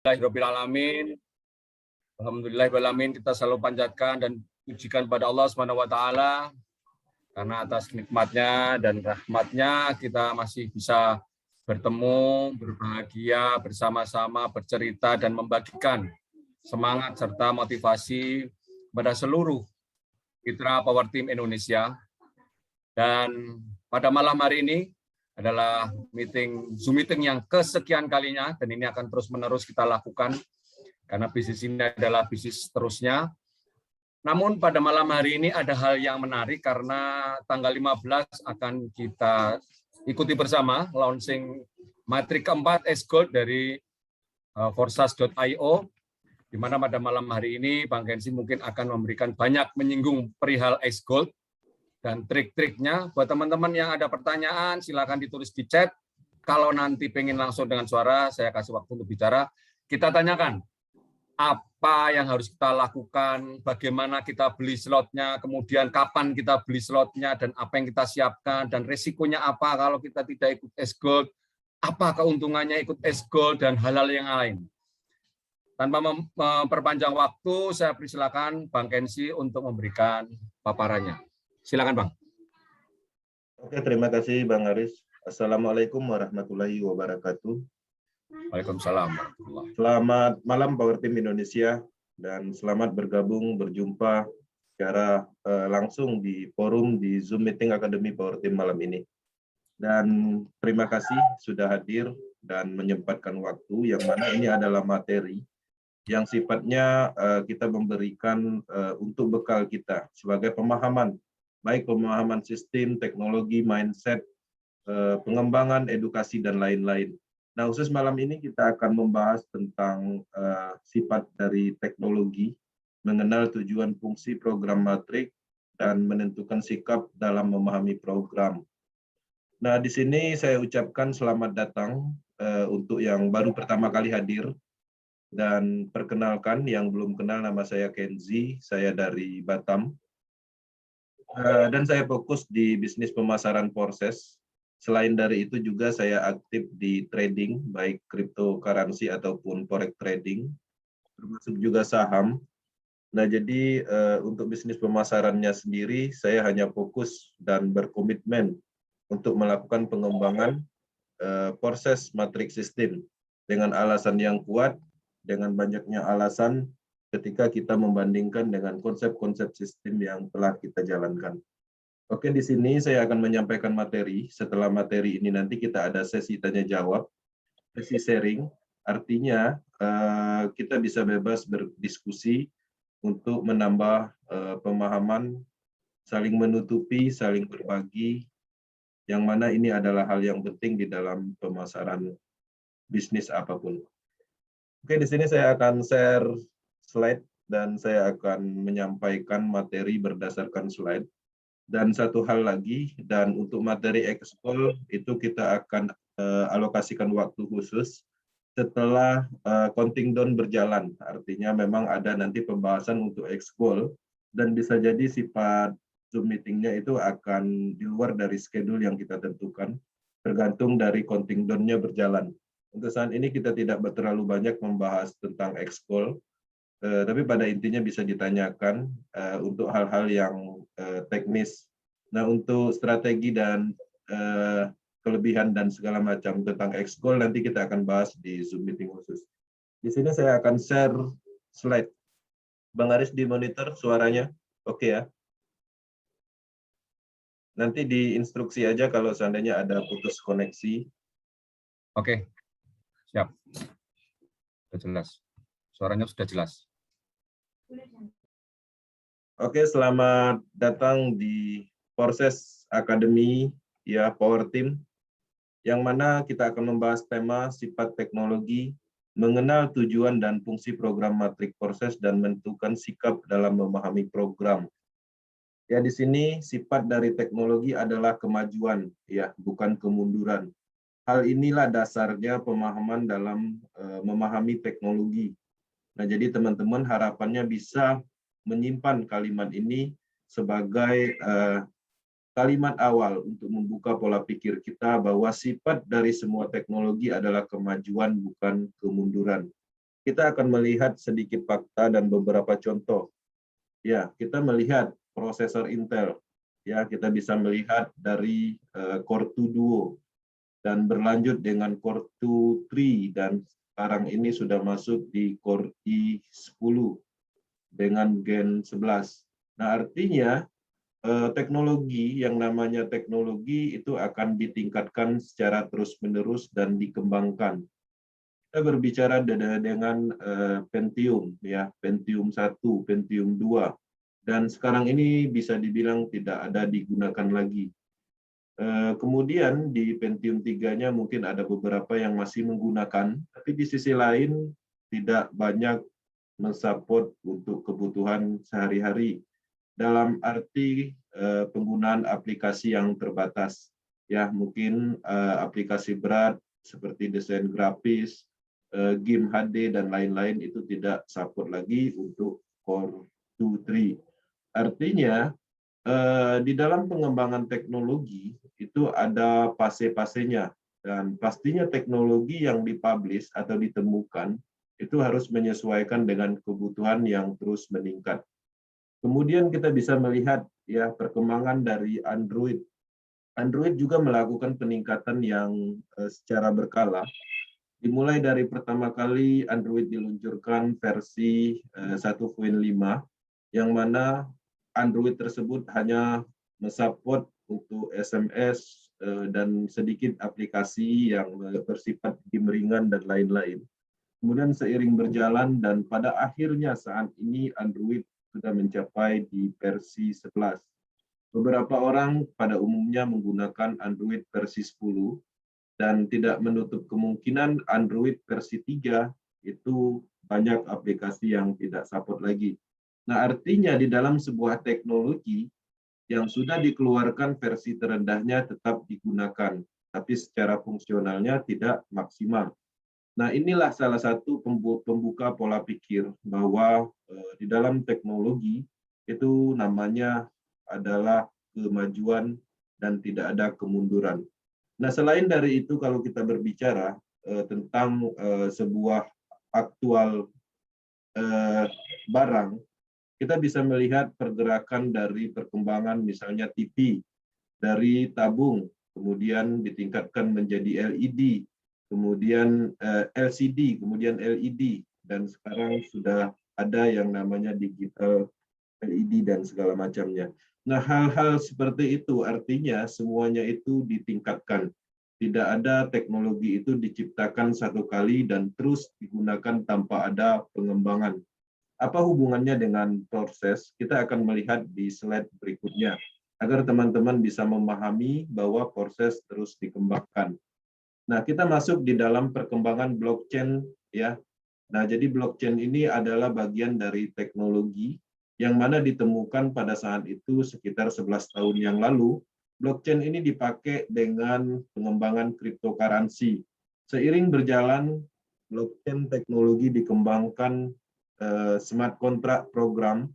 Alhamdulillahirobbilalamin. Alhamdulillahirobbilalamin, kita selalu panjatkan dan pujikan pada Allah Subhanahu wa taala karena atas nikmatnya dan rahmatnya kita masih bisa bertemu, berbahagia bersama-sama, bercerita dan membagikan semangat serta motivasi pada seluruh mitra Power Team Indonesia. Dan pada malam hari ini adalah Zoom meeting yang kesekian kalinya, dan ini akan terus-menerus kita lakukan karena bisnis ini adalah bisnis terusnya. Namun pada malam hari ini ada hal yang menarik karena tanggal 15 akan kita ikuti bersama launching matrik keempat S-Gold dari Forsas.io, di mana pada malam hari ini Bang Kenzi mungkin akan memberikan banyak menyinggung perihal S-Gold dan trik-triknya. Buat teman-teman yang ada pertanyaan, silakan ditulis di chat. Kalau nanti pengen langsung dengan suara, saya kasih waktu untuk bicara. Kita tanyakan apa yang harus kita lakukan, bagaimana kita beli slotnya, kemudian kapan kita beli slotnya, dan apa yang kita siapkan, dan resikonya apa kalau kita tidak ikut S-Gold, apa keuntungannya ikut S-Gold, dan hal-hal yang lain. Tanpa memperpanjang waktu, saya persilakan Bang Kenzi untuk memberikan paparannya. Silakan Bang. Oke, terima kasih Bang Aris. Assalamualaikum warahmatullahi wabarakatuh. Waalaikumsalam. Selamat malam Power Team Indonesia dan selamat berjumpa secara langsung di forum di Zoom Meeting Akademi Power Team malam ini. Dan terima kasih sudah hadir dan menyempatkan waktu, yang mana ini adalah materi yang sifatnya kita memberikan untuk bekal kita sebagai pemahaman, baik pemahaman sistem, teknologi, mindset, pengembangan edukasi, dan lain-lain. Nah, khusus malam ini kita akan membahas tentang sifat dari teknologi, mengenal tujuan fungsi program matrik, dan menentukan sikap dalam memahami program. Nah, di sini saya ucapkan selamat datang untuk yang baru pertama kali hadir, dan perkenalkan yang belum kenal, nama saya Kenzi, saya dari Batam. Dan saya fokus di bisnis pemasaran proses. Selain dari itu juga saya aktif di trading, baik cryptocurrency ataupun forex trading, termasuk juga saham. Nah, jadi untuk bisnis pemasarannya sendiri, saya hanya fokus dan berkomitmen untuk melakukan pengembangan proses matrik sistem dengan alasan yang kuat, dengan banyaknya alasan ketika kita membandingkan dengan konsep-konsep sistem yang telah kita jalankan. Oke, di sini saya akan menyampaikan materi. Setelah materi ini nanti kita ada sesi tanya jawab, sesi sharing. Artinya kita bisa bebas berdiskusi untuk menambah pemahaman, saling menutupi, saling berbagi, yang mana ini adalah hal yang penting di dalam pemasaran bisnis apapun. Oke, di sini saya akan share slide dan saya akan menyampaikan materi berdasarkan slide. Dan satu hal lagi, dan untuk materi ekskul itu kita akan alokasikan waktu khusus setelah counting down berjalan. Artinya memang ada nanti pembahasan untuk ekskul, dan bisa jadi sifat Zoom meetingnya itu akan di luar dari schedule yang kita tentukan, tergantung dari counting down-nya berjalan. Untuk saat ini kita tidak terlalu banyak membahas tentang ekskul, tapi pada intinya bisa ditanyakan untuk hal-hal yang teknis. Nah, untuk strategi dan kelebihan dan segala macam tentang ekskul nanti kita akan bahas di Zoom meeting khusus. Di sini saya akan share slide. Bang Aris di monitor suaranya, oke ya? Nanti di instruksi aja kalau seandainya ada putus koneksi. Oke. Siap. Sudah jelas. Suaranya sudah jelas. Oke, selamat datang di Proses Akademi ya Power Team, yang mana kita akan membahas tema sifat teknologi, mengenal tujuan dan fungsi program matrik proses, dan menentukan sikap dalam memahami program. Ya, di sini sifat dari teknologi adalah kemajuan, ya, bukan kemunduran. Hal inilah dasarnya pemahaman dalam memahami teknologi. Nah, jadi teman-teman harapannya bisa menyimpan kalimat ini sebagai kalimat awal untuk membuka pola pikir kita bahwa sifat dari semua teknologi adalah kemajuan, bukan kemunduran. kita akan melihat sedikit fakta dan beberapa contoh. Ya, kita melihat prosesor Intel. Ya, kita bisa melihat dari Core 2 Duo dan berlanjut dengan Core 2 3 dan sekarang ini sudah masuk di Core i10 dengan Gen 11. Nah, artinya teknologi yang namanya teknologi itu akan ditingkatkan secara terus-menerus dan dikembangkan. Kita berbicara dengan Pentium, ya, Pentium 1, Pentium 2, dan sekarang ini bisa dibilang tidak ada digunakan lagi. Kemudian di Pentium 3-nya mungkin ada beberapa yang masih menggunakan, tapi di sisi lain tidak banyak mensupport untuk kebutuhan sehari-hari dalam arti penggunaan aplikasi yang terbatas. Ya, mungkin aplikasi berat seperti desain grafis, game HD dan lain-lain itu tidak support lagi untuk Core 2 3. Artinya di dalam pengembangan teknologi itu ada fase-fasenya, dan pastinya teknologi yang dipublish atau ditemukan itu harus menyesuaikan dengan kebutuhan yang terus meningkat. Kemudian kita bisa melihat ya perkembangan dari Android. Android juga melakukan peningkatan yang secara berkala. Dimulai dari pertama kali Android diluncurkan versi 1.5, yang mana Android tersebut hanya mensupport untuk SMS dan sedikit aplikasi yang bersifat game ringan dan lain-lain. Kemudian seiring berjalan dan pada akhirnya saat ini Android sudah mencapai di versi 11. Beberapa orang pada umumnya menggunakan Android versi 10 dan tidak menutup kemungkinan Android versi 3 itu banyak aplikasi yang tidak support lagi. Nah, artinya di dalam sebuah teknologi yang sudah dikeluarkan versi terendahnya tetap digunakan, tapi secara fungsionalnya tidak maksimal. Nah, inilah salah satu pembuka pola pikir bahwa di dalam teknologi itu namanya adalah kemajuan dan tidak ada kemunduran. Nah, selain dari itu, kalau kita berbicara tentang sebuah aktual barang, kita bisa melihat pergerakan dari perkembangan misalnya TV, dari tabung, kemudian ditingkatkan menjadi LED, kemudian LCD, kemudian LED, dan sekarang sudah ada yang namanya digital LED dan segala macamnya. Nah, hal-hal seperti itu artinya semuanya itu ditingkatkan. Tidak ada teknologi itu diciptakan satu kali dan terus digunakan tanpa ada pengembangan. Apa hubungannya dengan proses? Kita akan melihat di slide berikutnya agar teman-teman bisa memahami bahwa proses terus dikembangkan. Nah, kita masuk di dalam perkembangan blockchain ya. Nah, jadi blockchain ini adalah bagian dari teknologi yang mana ditemukan pada saat itu sekitar 11 tahun yang lalu. Blockchain ini dipakai dengan pengembangan cryptocurrency. Seiring berjalan, blockchain teknologi dikembangkan smart contract program.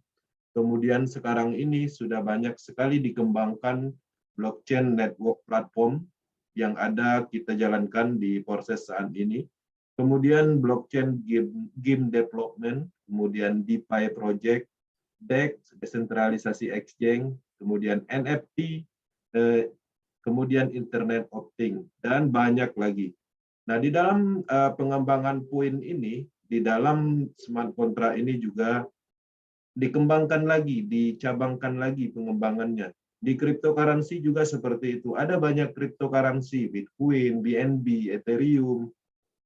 Kemudian sekarang ini sudah banyak sekali dikembangkan blockchain network platform yang ada kita jalankan di proses saat ini. Kemudian blockchain game development, kemudian DeFi project, DEX, desentralisasi exchange, kemudian NFT, kemudian Internet of Things, dan banyak lagi. Nah, di dalam pengembangan poin ini, di dalam smart contract ini juga dikembangkan lagi, dicabangkan lagi pengembangannya. Di cryptocurrency juga seperti itu. Ada banyak cryptocurrency, Bitcoin, BNB, Ethereum,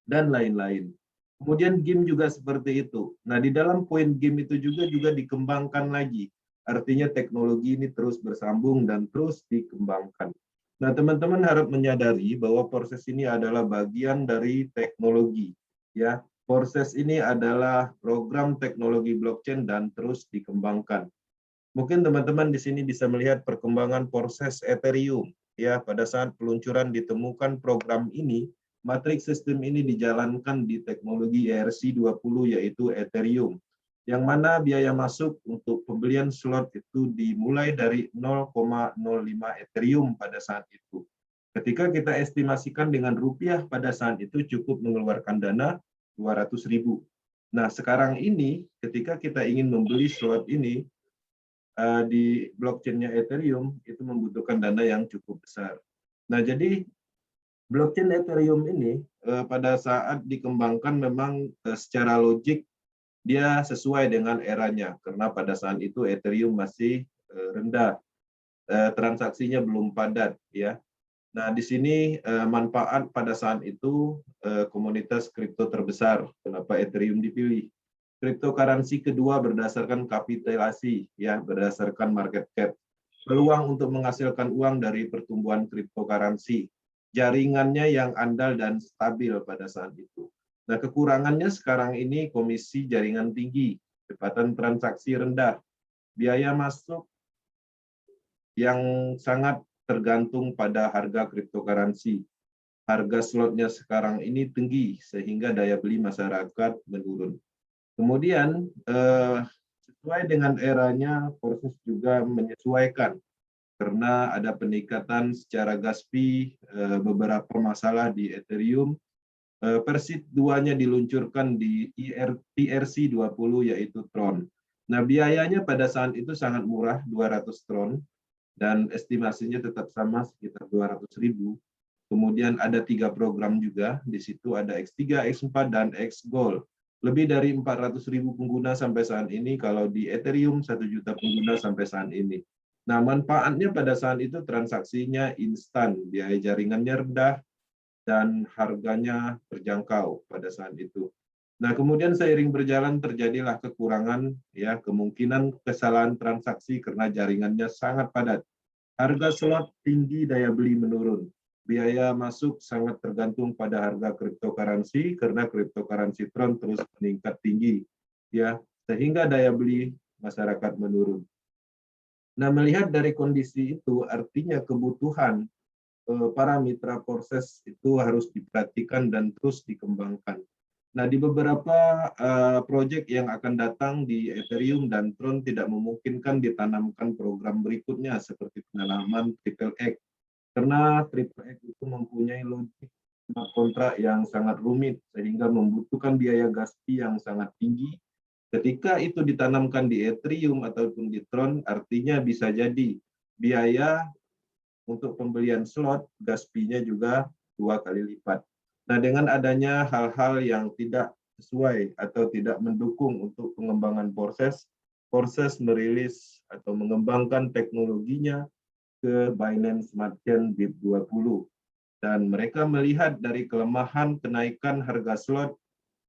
dan lain-lain. Kemudian game juga seperti itu. Nah, di dalam poin game itu juga dikembangkan lagi. Artinya teknologi ini terus bersambung dan terus dikembangkan. Nah, teman-teman harap menyadari bahwa proses ini adalah bagian dari teknologi. Ya, proses ini adalah program teknologi blockchain dan terus dikembangkan. Mungkin teman-teman di sini bisa melihat perkembangan proses Ethereum. Ya, pada saat peluncuran ditemukan program ini, matriks sistem ini dijalankan di teknologi ERC20 yaitu Ethereum, yang mana biaya masuk untuk pembelian slot itu dimulai dari 0,05 Ethereum pada saat itu. Ketika kita estimasikan dengan rupiah pada saat itu cukup mengeluarkan dana 200.000. Nah, sekarang ini ketika kita ingin membeli slot ini di blockchain-nya Ethereum, itu membutuhkan dana yang cukup besar. Nah, jadi blockchain Ethereum ini pada saat dikembangkan memang secara logik dia sesuai dengan eranya, karena pada saat itu Ethereum masih rendah, transaksinya belum padat, ya. Nah, di sini manfaat pada saat itu komunitas kripto terbesar. Kenapa Ethereum dipilih? Cryptocurrency kedua berdasarkan kapitalisasi, ya, berdasarkan market cap. Peluang untuk menghasilkan uang dari pertumbuhan cryptocurrency. Jaringannya yang andal dan stabil pada saat itu. Nah, kekurangannya sekarang ini komisi jaringan tinggi, kecepatan transaksi rendah, biaya masuk yang sangat tergantung pada harga cryptocurrency. Harga slotnya sekarang ini tinggi sehingga daya beli masyarakat menurun. Kemudian sesuai dengan eranya, proses juga menyesuaikan karena ada peningkatan secara gas fee, beberapa masalah di Ethereum. Versi 2-nya diluncurkan di ERC20 yaitu Tron. Nah, biayanya pada saat itu sangat murah, 200 Tron, dan estimasinya tetap sama sekitar 200.000. Kemudian ada 3 program juga, di situ ada X3, X4, dan X Gold. Lebih dari 400.000 pengguna sampai saat ini, kalau di Ethereum 1 juta pengguna sampai saat ini. Nah, manfaatnya pada saat itu transaksinya instan, biaya jaringannya rendah, dan harganya terjangkau pada saat itu. Nah, kemudian seiring berjalan terjadilah kekurangan, ya, kemungkinan kesalahan transaksi karena jaringannya sangat padat. Harga slot tinggi, daya beli menurun. Biaya masuk sangat tergantung pada harga cryptocurrency karena cryptocurrency Tron terus meningkat tinggi, ya, sehingga daya beli masyarakat menurun. Nah, melihat dari kondisi itu, artinya kebutuhan para mitra proses itu harus diperhatikan dan terus dikembangkan. Nah, di beberapa proyek yang akan datang di Ethereum dan Tron tidak memungkinkan ditanamkan program berikutnya seperti penanaman Triple X, karena Triple X itu mempunyai logik smart kontrak yang sangat rumit sehingga membutuhkan biaya gas fee yang sangat tinggi. Ketika itu ditanamkan di Ethereum ataupun di Tron, artinya bisa jadi biaya untuk pembelian slot, gas fee-nya juga 2 kali lipat. Nah, dengan adanya hal-hal yang tidak sesuai atau tidak mendukung untuk pengembangan proses merilis atau mengembangkan teknologinya ke Binance Smart Chain BIP20. Dan mereka melihat dari kelemahan kenaikan harga slot,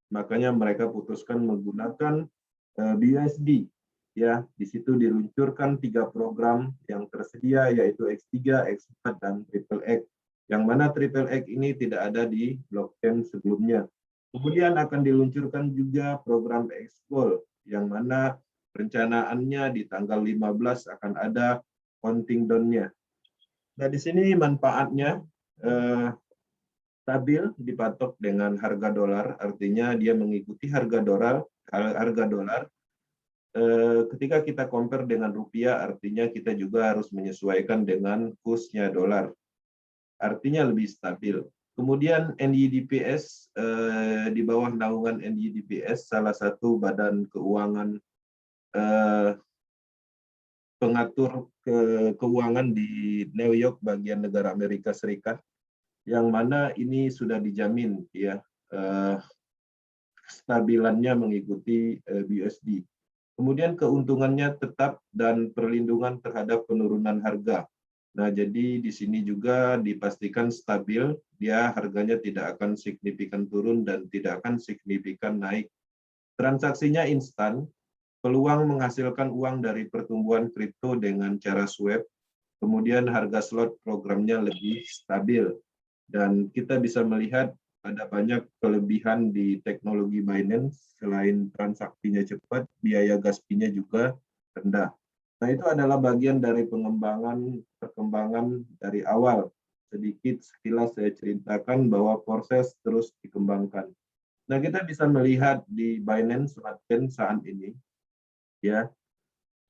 makanya mereka putuskan menggunakan BUSD. Ya, di situ diluncurkan 3 program yang tersedia yaitu X3, X4, dan Triple X. Yang mana Triple X ini tidak ada di blockchain sebelumnya. Kemudian akan diluncurkan juga program X Gold yang mana rencanaannya di tanggal 15 akan ada counting down-nya. Nah, di sini manfaatnya stabil dipatok dengan harga dolar, artinya dia mengikuti harga dolar. Ketika kita compare dengan rupiah, artinya kita juga harus menyesuaikan dengan kursnya dolar. Artinya lebih stabil. Kemudian NYDPS, di bawah naungan NYDPS, salah satu badan keuangan pengatur keuangan di New York bagian negara Amerika Serikat, yang mana ini sudah dijamin, ya, stabilannya mengikuti BUSD. Kemudian keuntungannya tetap dan perlindungan terhadap penurunan harga. Nah, jadi di sini juga dipastikan stabil, dia harganya tidak akan signifikan turun dan tidak akan signifikan naik. Transaksinya instan, peluang menghasilkan uang dari pertumbuhan kripto dengan cara swap, kemudian harga slot programnya lebih stabil. Dan kita bisa melihat ada banyak kelebihan di teknologi Binance, selain transaksinya cepat, biaya gas fee-nya juga rendah. Nah, itu adalah bagian dari perkembangan dari awal. Sedikit sekilas saya ceritakan bahwa proses terus dikembangkan. Nah, kita bisa melihat di Binance Smart Chain saat ini, ya,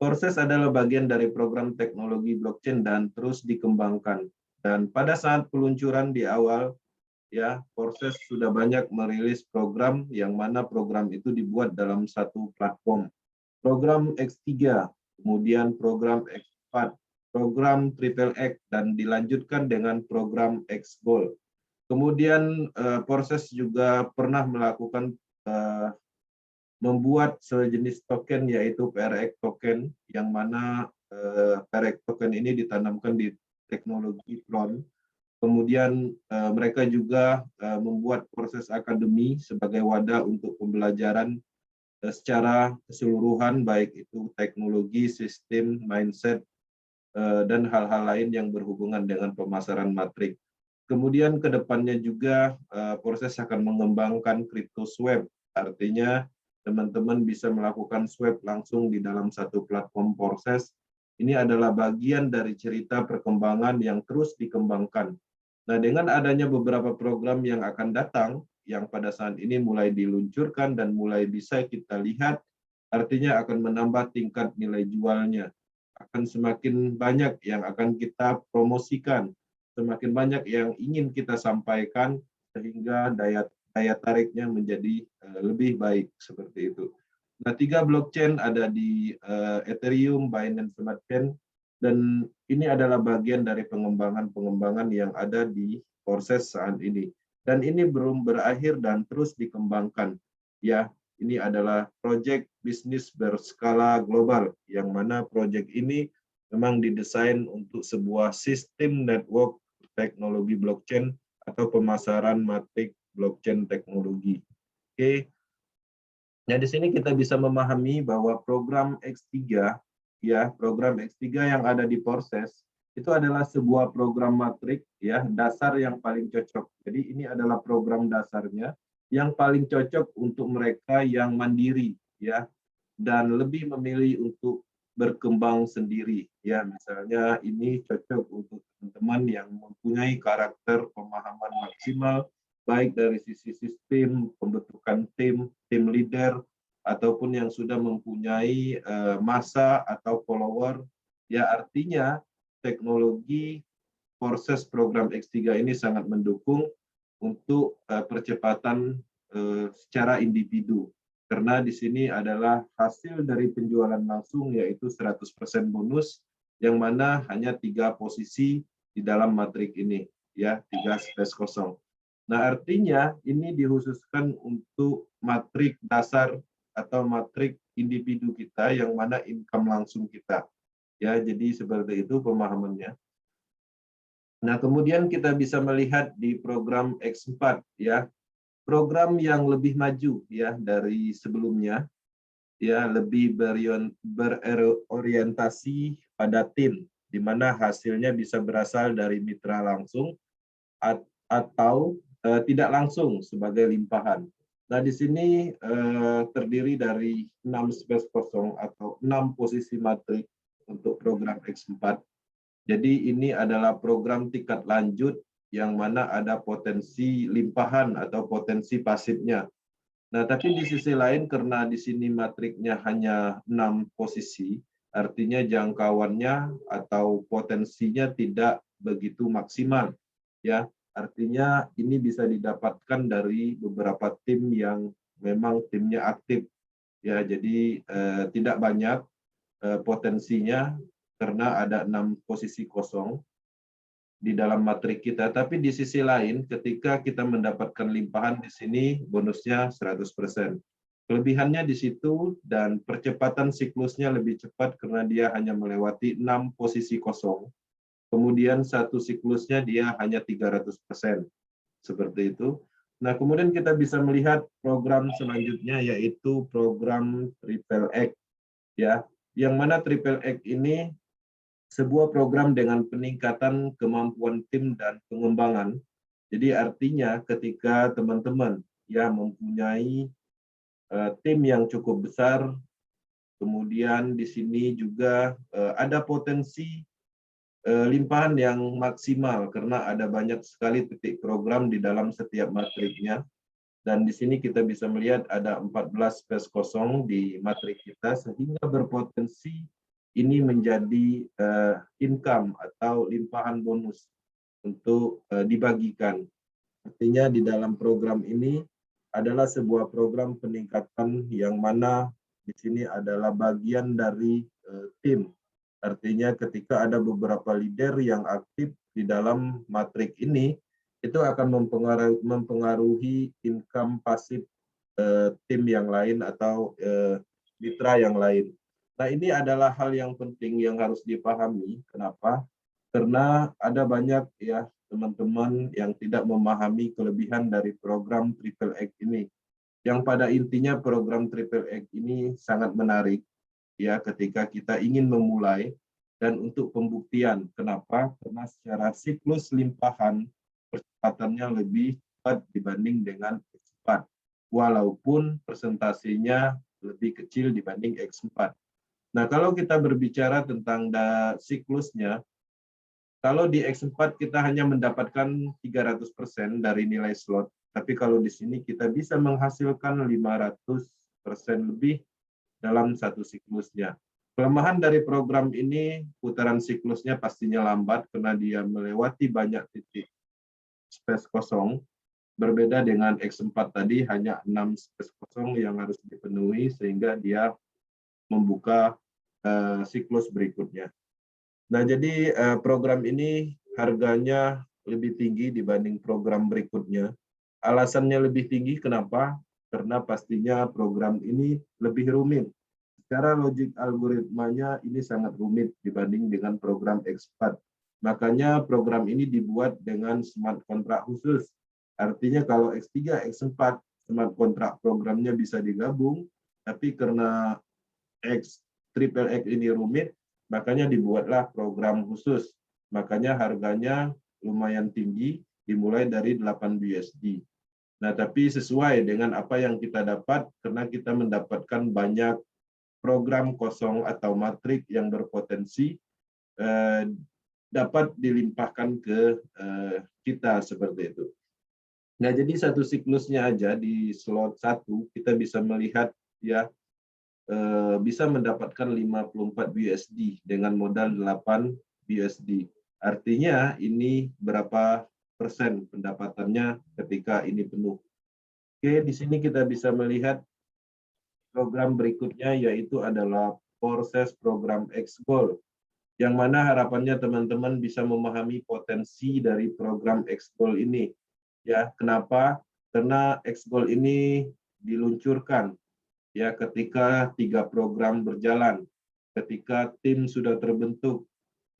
proses adalah bagian dari program teknologi blockchain dan terus dikembangkan. Dan pada saat peluncuran di awal, ya Proses sudah banyak merilis program yang mana program itu dibuat dalam satu platform. Program X3, kemudian program X4, program Triple X, dan dilanjutkan dengan program X Gold. Kemudian Proses juga pernah melakukan membuat sejenis token yaitu PRX token, yang mana PRX token ini ditanamkan di teknologi Tron. Kemudian mereka juga membuat Proses Academy sebagai wadah untuk pembelajaran secara keseluruhan, baik itu teknologi, sistem, mindset, dan hal-hal lain yang berhubungan dengan pemasaran matrik. Kemudian ke depannya juga Proses akan mengembangkan crypto swap, artinya teman-teman bisa melakukan swap langsung di dalam satu platform Proses. Ini adalah bagian dari cerita perkembangan yang terus dikembangkan. Nah, dengan adanya beberapa program yang akan datang, yang pada saat ini mulai diluncurkan dan mulai bisa kita lihat, artinya akan menambah tingkat nilai jualnya. Akan semakin banyak yang akan kita promosikan, semakin banyak yang ingin kita sampaikan, sehingga daya tariknya menjadi lebih baik seperti itu. Nah, 3 blockchain ada di Ethereum, Binance Smart Chain, dan ini adalah bagian dari pengembangan-pengembangan yang ada di Proses saat ini. Dan ini belum berakhir dan terus dikembangkan. Ya, ini adalah proyek bisnis berskala global, yang mana proyek ini memang didesain untuk sebuah sistem network teknologi blockchain atau pemasaran matrik blockchain teknologi. Oke. Nah, di sini kita bisa memahami bahwa program X3, ya, program X3 yang ada di Proses itu adalah sebuah program matrik, ya, dasar yang paling cocok. Jadi ini adalah program dasarnya yang paling cocok untuk mereka yang mandiri, ya, dan lebih memilih untuk berkembang sendiri, ya. Misalnya ini cocok untuk teman-teman yang mempunyai karakter pemahaman maksimal, baik dari sisi sistem, pembentukan tim leader, ataupun yang sudah mempunyai massa atau follower, ya. Artinya teknologi Proses program X3 ini sangat mendukung untuk percepatan secara individu, karena di sini adalah hasil dari penjualan langsung, yaitu 100% bonus, yang mana hanya 3 posisi di dalam matrik ini, ya, 3 space kosong. Nah, artinya ini dikhususkan untuk matrik dasar atau matrik individu kita, yang mana income langsung kita, ya. Jadi seperti itu pemahamannya. Nah, kemudian kita bisa melihat di program X4, ya, program yang lebih maju, ya, dari sebelumnya, ya, lebih berorientasi pada tim, di mana hasilnya bisa berasal dari mitra langsung atau tidak langsung sebagai limpahan. Nah, di sini terdiri dari 6 space kosong atau 6 posisi matrik untuk program X4. Jadi ini adalah program tingkat lanjut yang mana ada potensi limpahan atau potensi pasifnya. Nah, tapi di sisi lain karena di sini matriknya hanya 6 posisi, artinya jangkauannya atau potensinya tidak begitu maksimal, ya. Artinya ini bisa didapatkan dari beberapa tim yang memang timnya aktif, ya. Jadi tidak banyak potensinya karena ada 6 posisi kosong di dalam matrik kita. Tapi di sisi lain, ketika kita mendapatkan limpahan di sini, bonusnya 100%. Kelebihannya di situ, dan percepatan siklusnya lebih cepat karena dia hanya melewati 6 posisi kosong. Kemudian satu siklusnya dia hanya 300%. Seperti itu. Nah, kemudian kita bisa melihat program selanjutnya, yaitu program Triple X, ya. Yang mana Triple X ini sebuah program dengan peningkatan kemampuan tim dan pengembangan. Jadi artinya ketika teman-teman, ya, mempunyai tim yang cukup besar, kemudian di sini juga ada potensi limpahan yang maksimal karena ada banyak sekali titik program di dalam setiap matriknya. Dan di sini kita bisa melihat ada 14 space kosong di matrik kita, sehingga berpotensi ini menjadi income atau limpahan bonus untuk dibagikan. Artinya di dalam program ini adalah sebuah program peningkatan yang mana di sini adalah bagian dari tim. Artinya ketika ada beberapa leader yang aktif di dalam matrik ini, itu akan mempengaruhi income pasif tim yang lain atau mitra yang lain. Nah, ini adalah hal yang penting yang harus dipahami. Kenapa? Karena ada banyak ya teman-teman yang tidak memahami kelebihan dari program Triple X ini. Yang pada intinya program Triple X ini sangat menarik ya ketika kita ingin memulai dan untuk pembuktian. Kenapa? Karena secara siklus limpahan percepatannya lebih cepat dibanding dengan X4. Walaupun persentasenya lebih kecil dibanding X4. Nah, kalau kita berbicara tentang siklusnya, kalau di X4 kita hanya mendapatkan 300% dari nilai slot, tapi kalau di sini kita bisa menghasilkan 500% lebih dalam satu siklusnya. Kelemahan dari program ini, putaran siklusnya pastinya lambat karena dia melewati banyak titik space kosong. Berbeda dengan X4 tadi, hanya 6 space kosong yang harus dipenuhi sehingga dia membuka siklus berikutnya. Nah, jadi program ini harganya lebih tinggi dibanding program berikutnya. Alasannya lebih tinggi, kenapa? Karena pastinya program ini lebih rumit. Secara logik algoritmanya ini sangat rumit dibanding dengan program X4. Makanya program ini dibuat dengan smart contract khusus. Artinya kalau X3, X4, smart contract programnya bisa digabung, tapi karena Triple X ini rumit, makanya dibuatlah program khusus. Makanya harganya lumayan tinggi, dimulai dari 8 USD. Nah, tapi sesuai dengan apa yang kita dapat, karena kita mendapatkan banyak program kosong atau matrik yang berpotensi dapat dilimpahkan ke kita seperti itu. Nah, jadi satu siklusnya aja di slot 1 kita bisa melihat ya bisa mendapatkan 54 USD dengan modal 8 USD. Artinya ini berapa persen pendapatannya ketika ini penuh. Oke, di sini kita bisa melihat program berikutnya yaitu adalah proses program X-Goal. Yang mana harapannya teman-teman bisa memahami potensi dari program X-Goal ini. Ya, kenapa? Karena X-Goal ini diluncurkan ya ketika 3 program berjalan, ketika tim sudah terbentuk,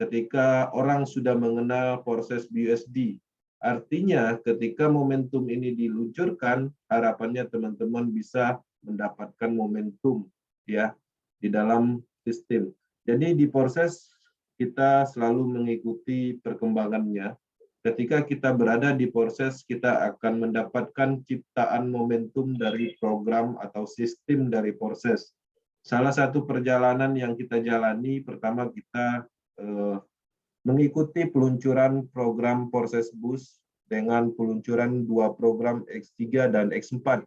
ketika orang sudah mengenal proses BUSD. Artinya ketika momentum ini diluncurkan, harapannya teman-teman bisa mendapatkan momentum ya di dalam sistem. Jadi di proses kita selalu mengikuti perkembangannya. Ketika kita berada di proses, kita akan mendapatkan ciptaan momentum dari program atau sistem dari proses. Salah satu perjalanan yang kita jalani, pertama kita mengikuti peluncuran program proses bus dengan peluncuran 2 program X3 dan X4.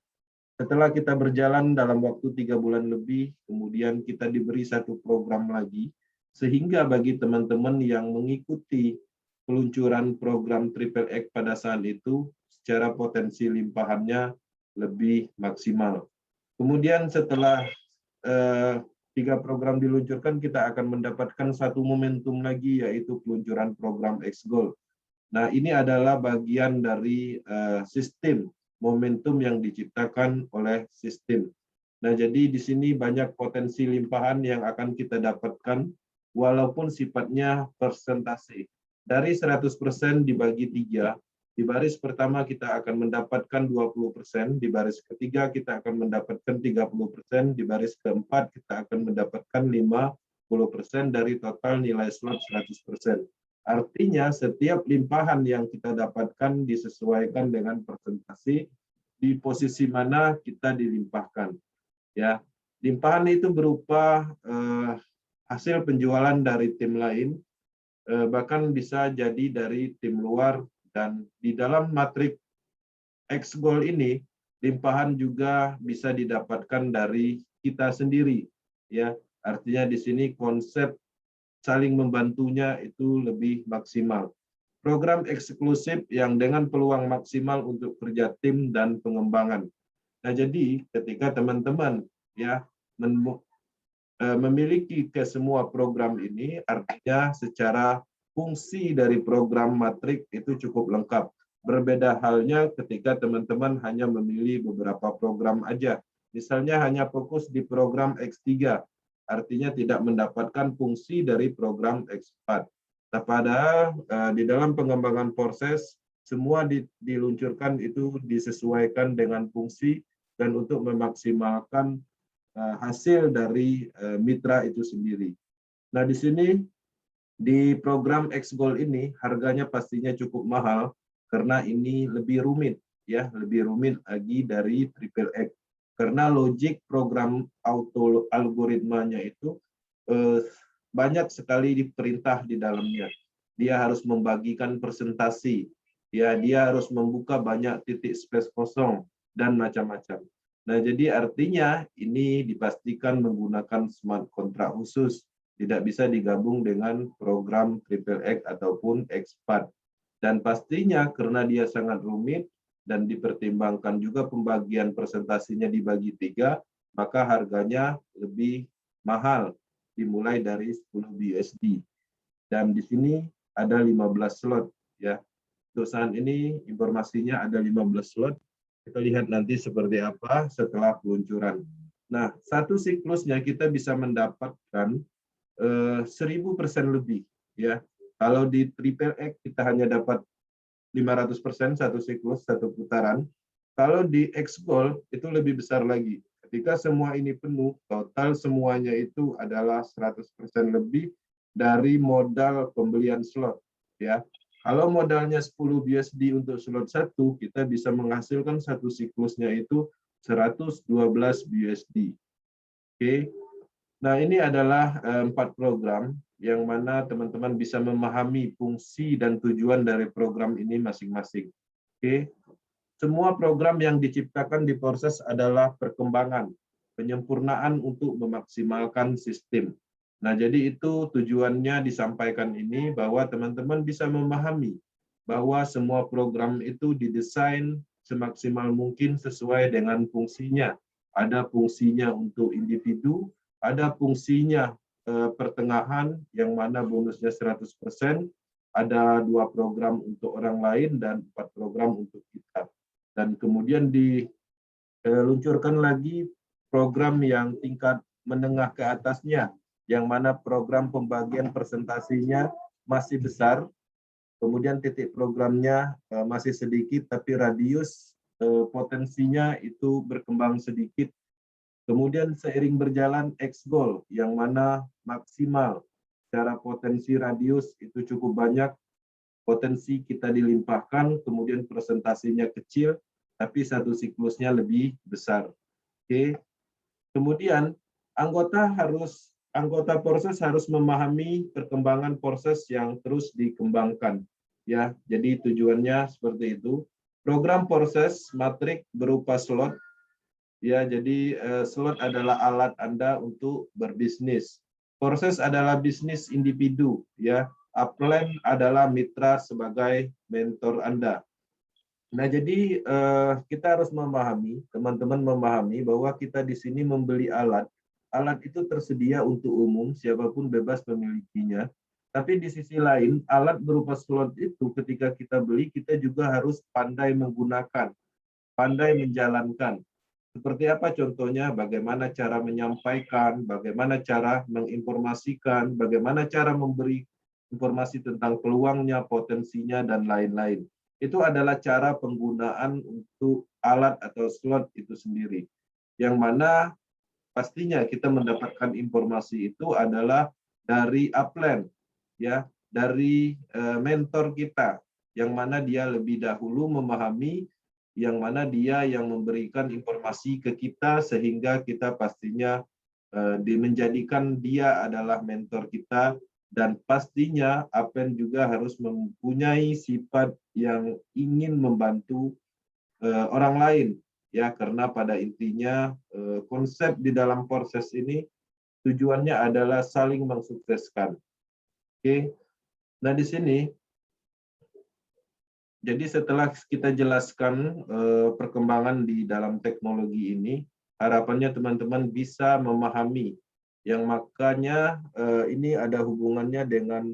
Setelah kita berjalan dalam waktu 3 bulan lebih, kemudian kita diberi satu program lagi, sehingga bagi teman-teman yang mengikuti peluncuran program Triple X pada saat itu, secara potensi limpahannya lebih maksimal. Kemudian setelah 3 program diluncurkan, kita akan mendapatkan satu momentum lagi, yaitu peluncuran program X-Goal. Nah, ini adalah bagian dari sistem momentum yang diciptakan oleh sistem. Nah, jadi di sini banyak potensi limpahan yang akan kita dapatkan, walaupun sifatnya persentase. Dari 100% dibagi 3, di baris pertama kita akan mendapatkan 20%, di baris ketiga kita akan mendapatkan 30%, di baris keempat kita akan mendapatkan 50% dari total nilai slot 100%. Artinya setiap limpahan yang kita dapatkan disesuaikan dengan persentase di posisi mana kita dilimpahkan. Ya, limpahan itu berupa hasil penjualan dari tim lain, bahkan bisa jadi dari tim luar, dan di dalam matrik X-Goal ini limpahan juga bisa didapatkan dari kita sendiri ya. Artinya di sini konsep saling membantunya itu lebih maksimal. program eksklusif yang dengan peluang maksimal untuk kerja tim dan pengembangan. Nah, jadi ketika teman-teman ya memiliki ke semua program ini, artinya secara fungsi dari program matrik itu cukup lengkap. Berbeda halnya ketika teman-teman hanya memilih beberapa program aja. Misalnya hanya fokus di program X3, artinya tidak mendapatkan fungsi dari program X4. Nah, padahal di dalam pengembangan proses, semua diluncurkan itu disesuaikan dengan fungsi dan untuk memaksimalkan hasil dari mitra itu sendiri. Nah, di sini di program X-Goal ini harganya pastinya cukup mahal karena ini lebih rumit ya, lebih rumit lagi dari Triple X. Karena logik program auto algoritmanya itu banyak sekali diperintah di dalamnya. Dia harus membagikan presentasi, ya, dia harus membuka banyak titik space kosong dan macam-macam. Nah, jadi artinya ini dipastikan menggunakan smart contract khusus, tidak bisa digabung dengan program Triple X ataupun X4. Dan pastinya karena dia sangat rumit dan dipertimbangkan juga pembagian presentasinya dibagi 3, maka harganya lebih mahal, dimulai dari 10 BUSD. Dan di sini ada 15 slot ya. Untuk saat ini informasinya ada 15 slot. Kita lihat nanti seperti apa setelah peluncuran. Nah, satu siklusnya kita bisa mendapatkan 1000% lebih ya. Kalau di Triple X kita hanya dapat 500% satu siklus, satu putaran. Kalau di X-Goal itu lebih besar lagi. Ketika semua ini penuh, total semuanya itu adalah 100% lebih dari modal pembelian slot. Ya, kalau modalnya 10 BUSD untuk slot 1, kita bisa menghasilkan satu siklusnya itu 112 BUSD. Oke. Nah, ini adalah 4 program yang mana teman-teman bisa memahami fungsi dan tujuan dari program ini masing-masing. Oke. Semua program yang diciptakan di proses adalah perkembangan, penyempurnaan untuk memaksimalkan sistem. Nah, jadi itu tujuannya disampaikan ini bahwa teman-teman bisa memahami bahwa semua program itu didesain semaksimal mungkin sesuai dengan fungsinya. Ada fungsinya untuk individu, ada fungsinya pertengahan yang mana bonusnya 100%, ada 2 program untuk orang lain dan 4 program untuk kita. Dan kemudian diluncurkan lagi program yang tingkat menengah ke atasnya, yang mana program pembagian presentasinya masih besar, kemudian titik programnya masih sedikit, tapi radius potensinya itu berkembang sedikit. Kemudian seiring berjalan X-Goal, yang mana maksimal secara potensi radius itu cukup banyak, potensi kita dilimpahkan, kemudian presentasinya kecil, tapi satu siklusnya lebih besar. Oke. Kemudian anggota proses harus memahami perkembangan proses yang terus dikembangkan. Ya, jadi tujuannya seperti itu. Program proses matrik berupa slot. Ya, jadi slot adalah alat Anda untuk berbisnis. Proses adalah bisnis individu, ya. Upline adalah mitra sebagai mentor Anda. Nah, jadi kita harus memahami, teman-teman memahami bahwa kita di sini membeli alat. Alat itu tersedia untuk umum, siapapun bebas memilikinya. Tapi di sisi lain, alat berupa slot itu ketika kita beli, kita juga harus pandai menggunakan, pandai menjalankan. Seperti apa contohnya? Bagaimana cara menyampaikan, bagaimana cara menginformasikan, bagaimana cara memberi informasi tentang peluangnya, potensinya, dan lain-lain. Itu adalah cara penggunaan untuk alat atau slot itu sendiri. Yang mana pastinya kita mendapatkan informasi itu adalah dari upline, ya, dari mentor kita, yang mana dia lebih dahulu memahami, yang mana dia yang memberikan informasi ke kita sehingga kita pastinya menjadikan dia adalah mentor kita. Dan pastinya Apen juga harus mempunyai sifat yang ingin membantu orang lain, ya, karena pada intinya konsep di dalam proses ini tujuannya adalah saling mensukseskan. Oke. Nah, di sini Jadi setelah kita jelaskan perkembangan di dalam teknologi ini, harapannya teman-teman bisa memahami yang makanya ini ada hubungannya dengan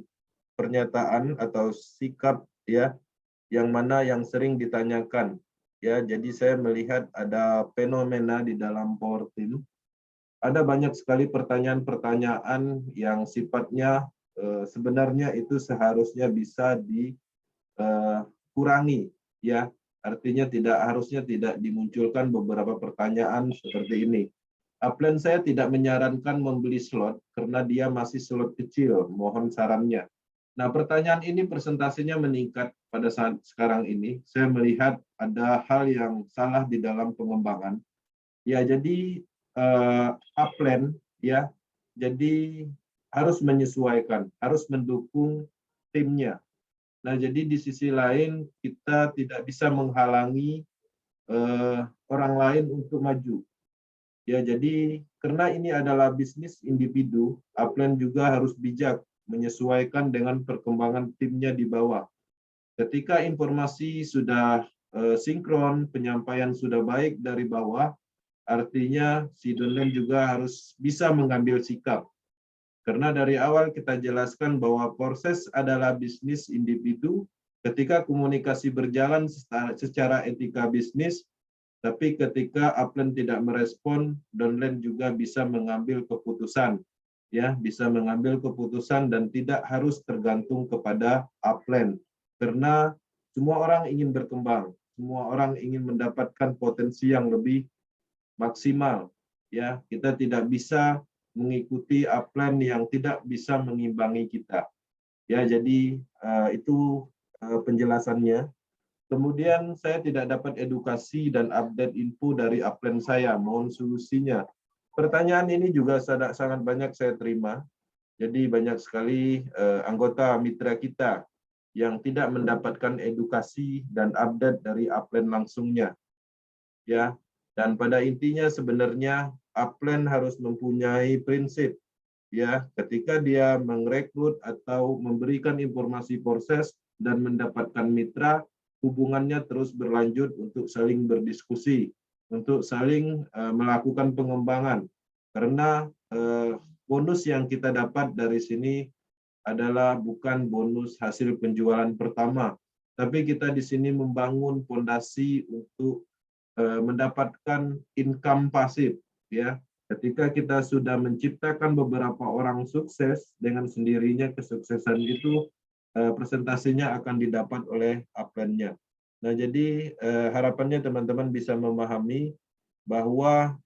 pernyataan atau sikap ya yang mana yang sering ditanyakan ya. Jadi saya melihat ada fenomena di dalam Power Team, ada banyak sekali pertanyaan-pertanyaan yang sifatnya sebenarnya itu seharusnya bisa dikurangi ya. Artinya harusnya tidak dimunculkan beberapa pertanyaan seperti ini. Upline saya tidak menyarankan membeli slot karena dia masih slot kecil, mohon sarannya. Nah, pertanyaan ini presentasinya meningkat pada saat sekarang ini. Saya melihat ada hal yang salah di dalam pengembangan. Ya, jadi upline ya, jadi harus menyesuaikan, harus mendukung timnya. Nah, jadi di sisi lain kita tidak bisa menghalangi orang lain untuk maju. Ya, jadi karena ini adalah bisnis individu, upline juga harus bijak menyesuaikan dengan perkembangan timnya di bawah. Ketika informasi sudah sinkron, penyampaian sudah baik dari bawah, artinya si downline juga harus bisa mengambil sikap. Karena dari awal kita jelaskan bahwa proses adalah bisnis individu, ketika komunikasi berjalan secara etika bisnis, tapi ketika upline tidak merespon, downline juga bisa mengambil keputusan, ya, bisa mengambil keputusan dan tidak harus tergantung kepada upline, karena semua orang ingin berkembang, semua orang ingin mendapatkan potensi yang lebih maksimal, ya. Kita tidak bisa mengikuti upline yang tidak bisa mengimbangi kita, ya. Jadi itu penjelasannya. Kemudian saya tidak dapat edukasi dan update info dari upline saya, mohon solusinya. Pertanyaan ini juga sangat banyak saya terima. Jadi banyak sekali anggota mitra kita yang tidak mendapatkan edukasi dan update dari upline langsungnya. Ya, dan pada intinya sebenarnya upline harus mempunyai prinsip ya, ketika dia merekrut atau memberikan informasi proses dan mendapatkan mitra, hubungannya terus berlanjut untuk saling berdiskusi, untuk saling melakukan pengembangan. Karena bonus yang kita dapat dari sini adalah bukan bonus hasil penjualan pertama, tapi kita di sini membangun fondasi untuk mendapatkan income pasif ya. Ketika kita sudah menciptakan beberapa orang sukses, dengan sendirinya kesuksesan itu presentasinya akan didapat oleh upline-nya. Nah, jadi harapannya teman-teman bisa memahami bahwa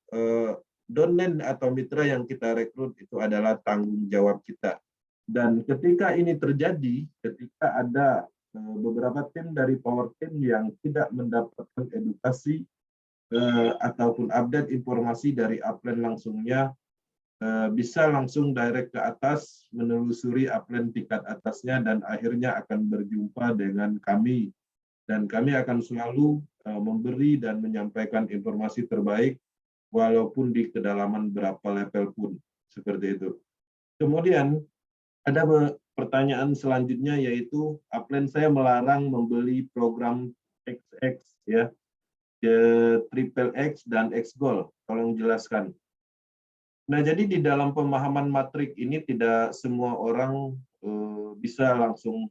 downline atau mitra yang kita rekrut itu adalah tanggung jawab kita. Dan ketika ini terjadi, ketika ada beberapa tim dari Power Team yang tidak mendapatkan edukasi ataupun update informasi dari upline langsungnya, bisa langsung direct ke atas, menelusuri upline tingkat atasnya, dan akhirnya akan berjumpa dengan kami. Dan kami akan selalu memberi dan menyampaikan informasi terbaik, walaupun di kedalaman berapa level pun, seperti itu. Kemudian, ada pertanyaan selanjutnya, yaitu upline saya melarang membeli program XX, ya, Triple X dan X Gold. Tolong jelaskan. Nah, jadi di dalam pemahaman matrik ini tidak semua orang bisa langsung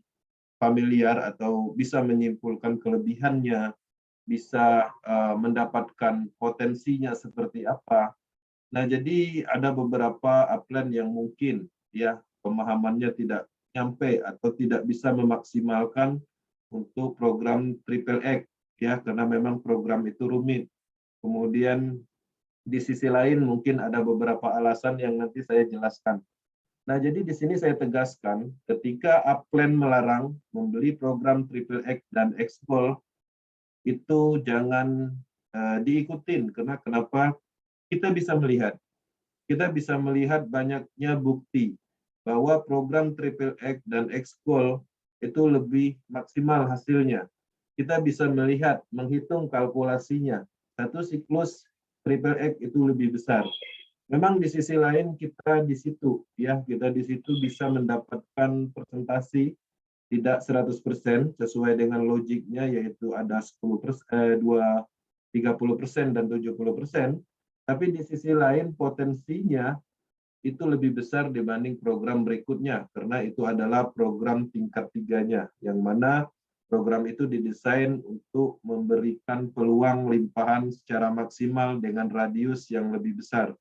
familiar atau bisa menyimpulkan kelebihannya, bisa mendapatkan potensinya seperti apa. Nah, jadi ada beberapa upline yang mungkin ya pemahamannya tidak nyampe atau tidak bisa memaksimalkan untuk program Triple X ya, karena memang program itu rumit. Kemudian di sisi lain mungkin ada beberapa alasan yang nanti saya jelaskan. Nah, jadi di sini saya tegaskan, ketika upline melarang membeli program Triple X dan X Gold, itu jangan diikutin. Karena kenapa? Kita bisa melihat banyaknya bukti bahwa program Triple X dan X Gold itu lebih maksimal hasilnya. Kita bisa melihat, menghitung kalkulasinya. Satu siklus Triple X itu lebih besar. Memang di sisi lain kita di situ ya, kita di situ bisa mendapatkan presentasi tidak 100% sesuai dengan logiknya, yaitu ada 10%, 30% dan 70%, tapi di sisi lain potensinya itu lebih besar dibanding program berikutnya, karena itu adalah program tingkat 3-nya, yang mana program itu didesain untuk memberikan peluang limpahan secara maksimal dengan radius yang lebih besar.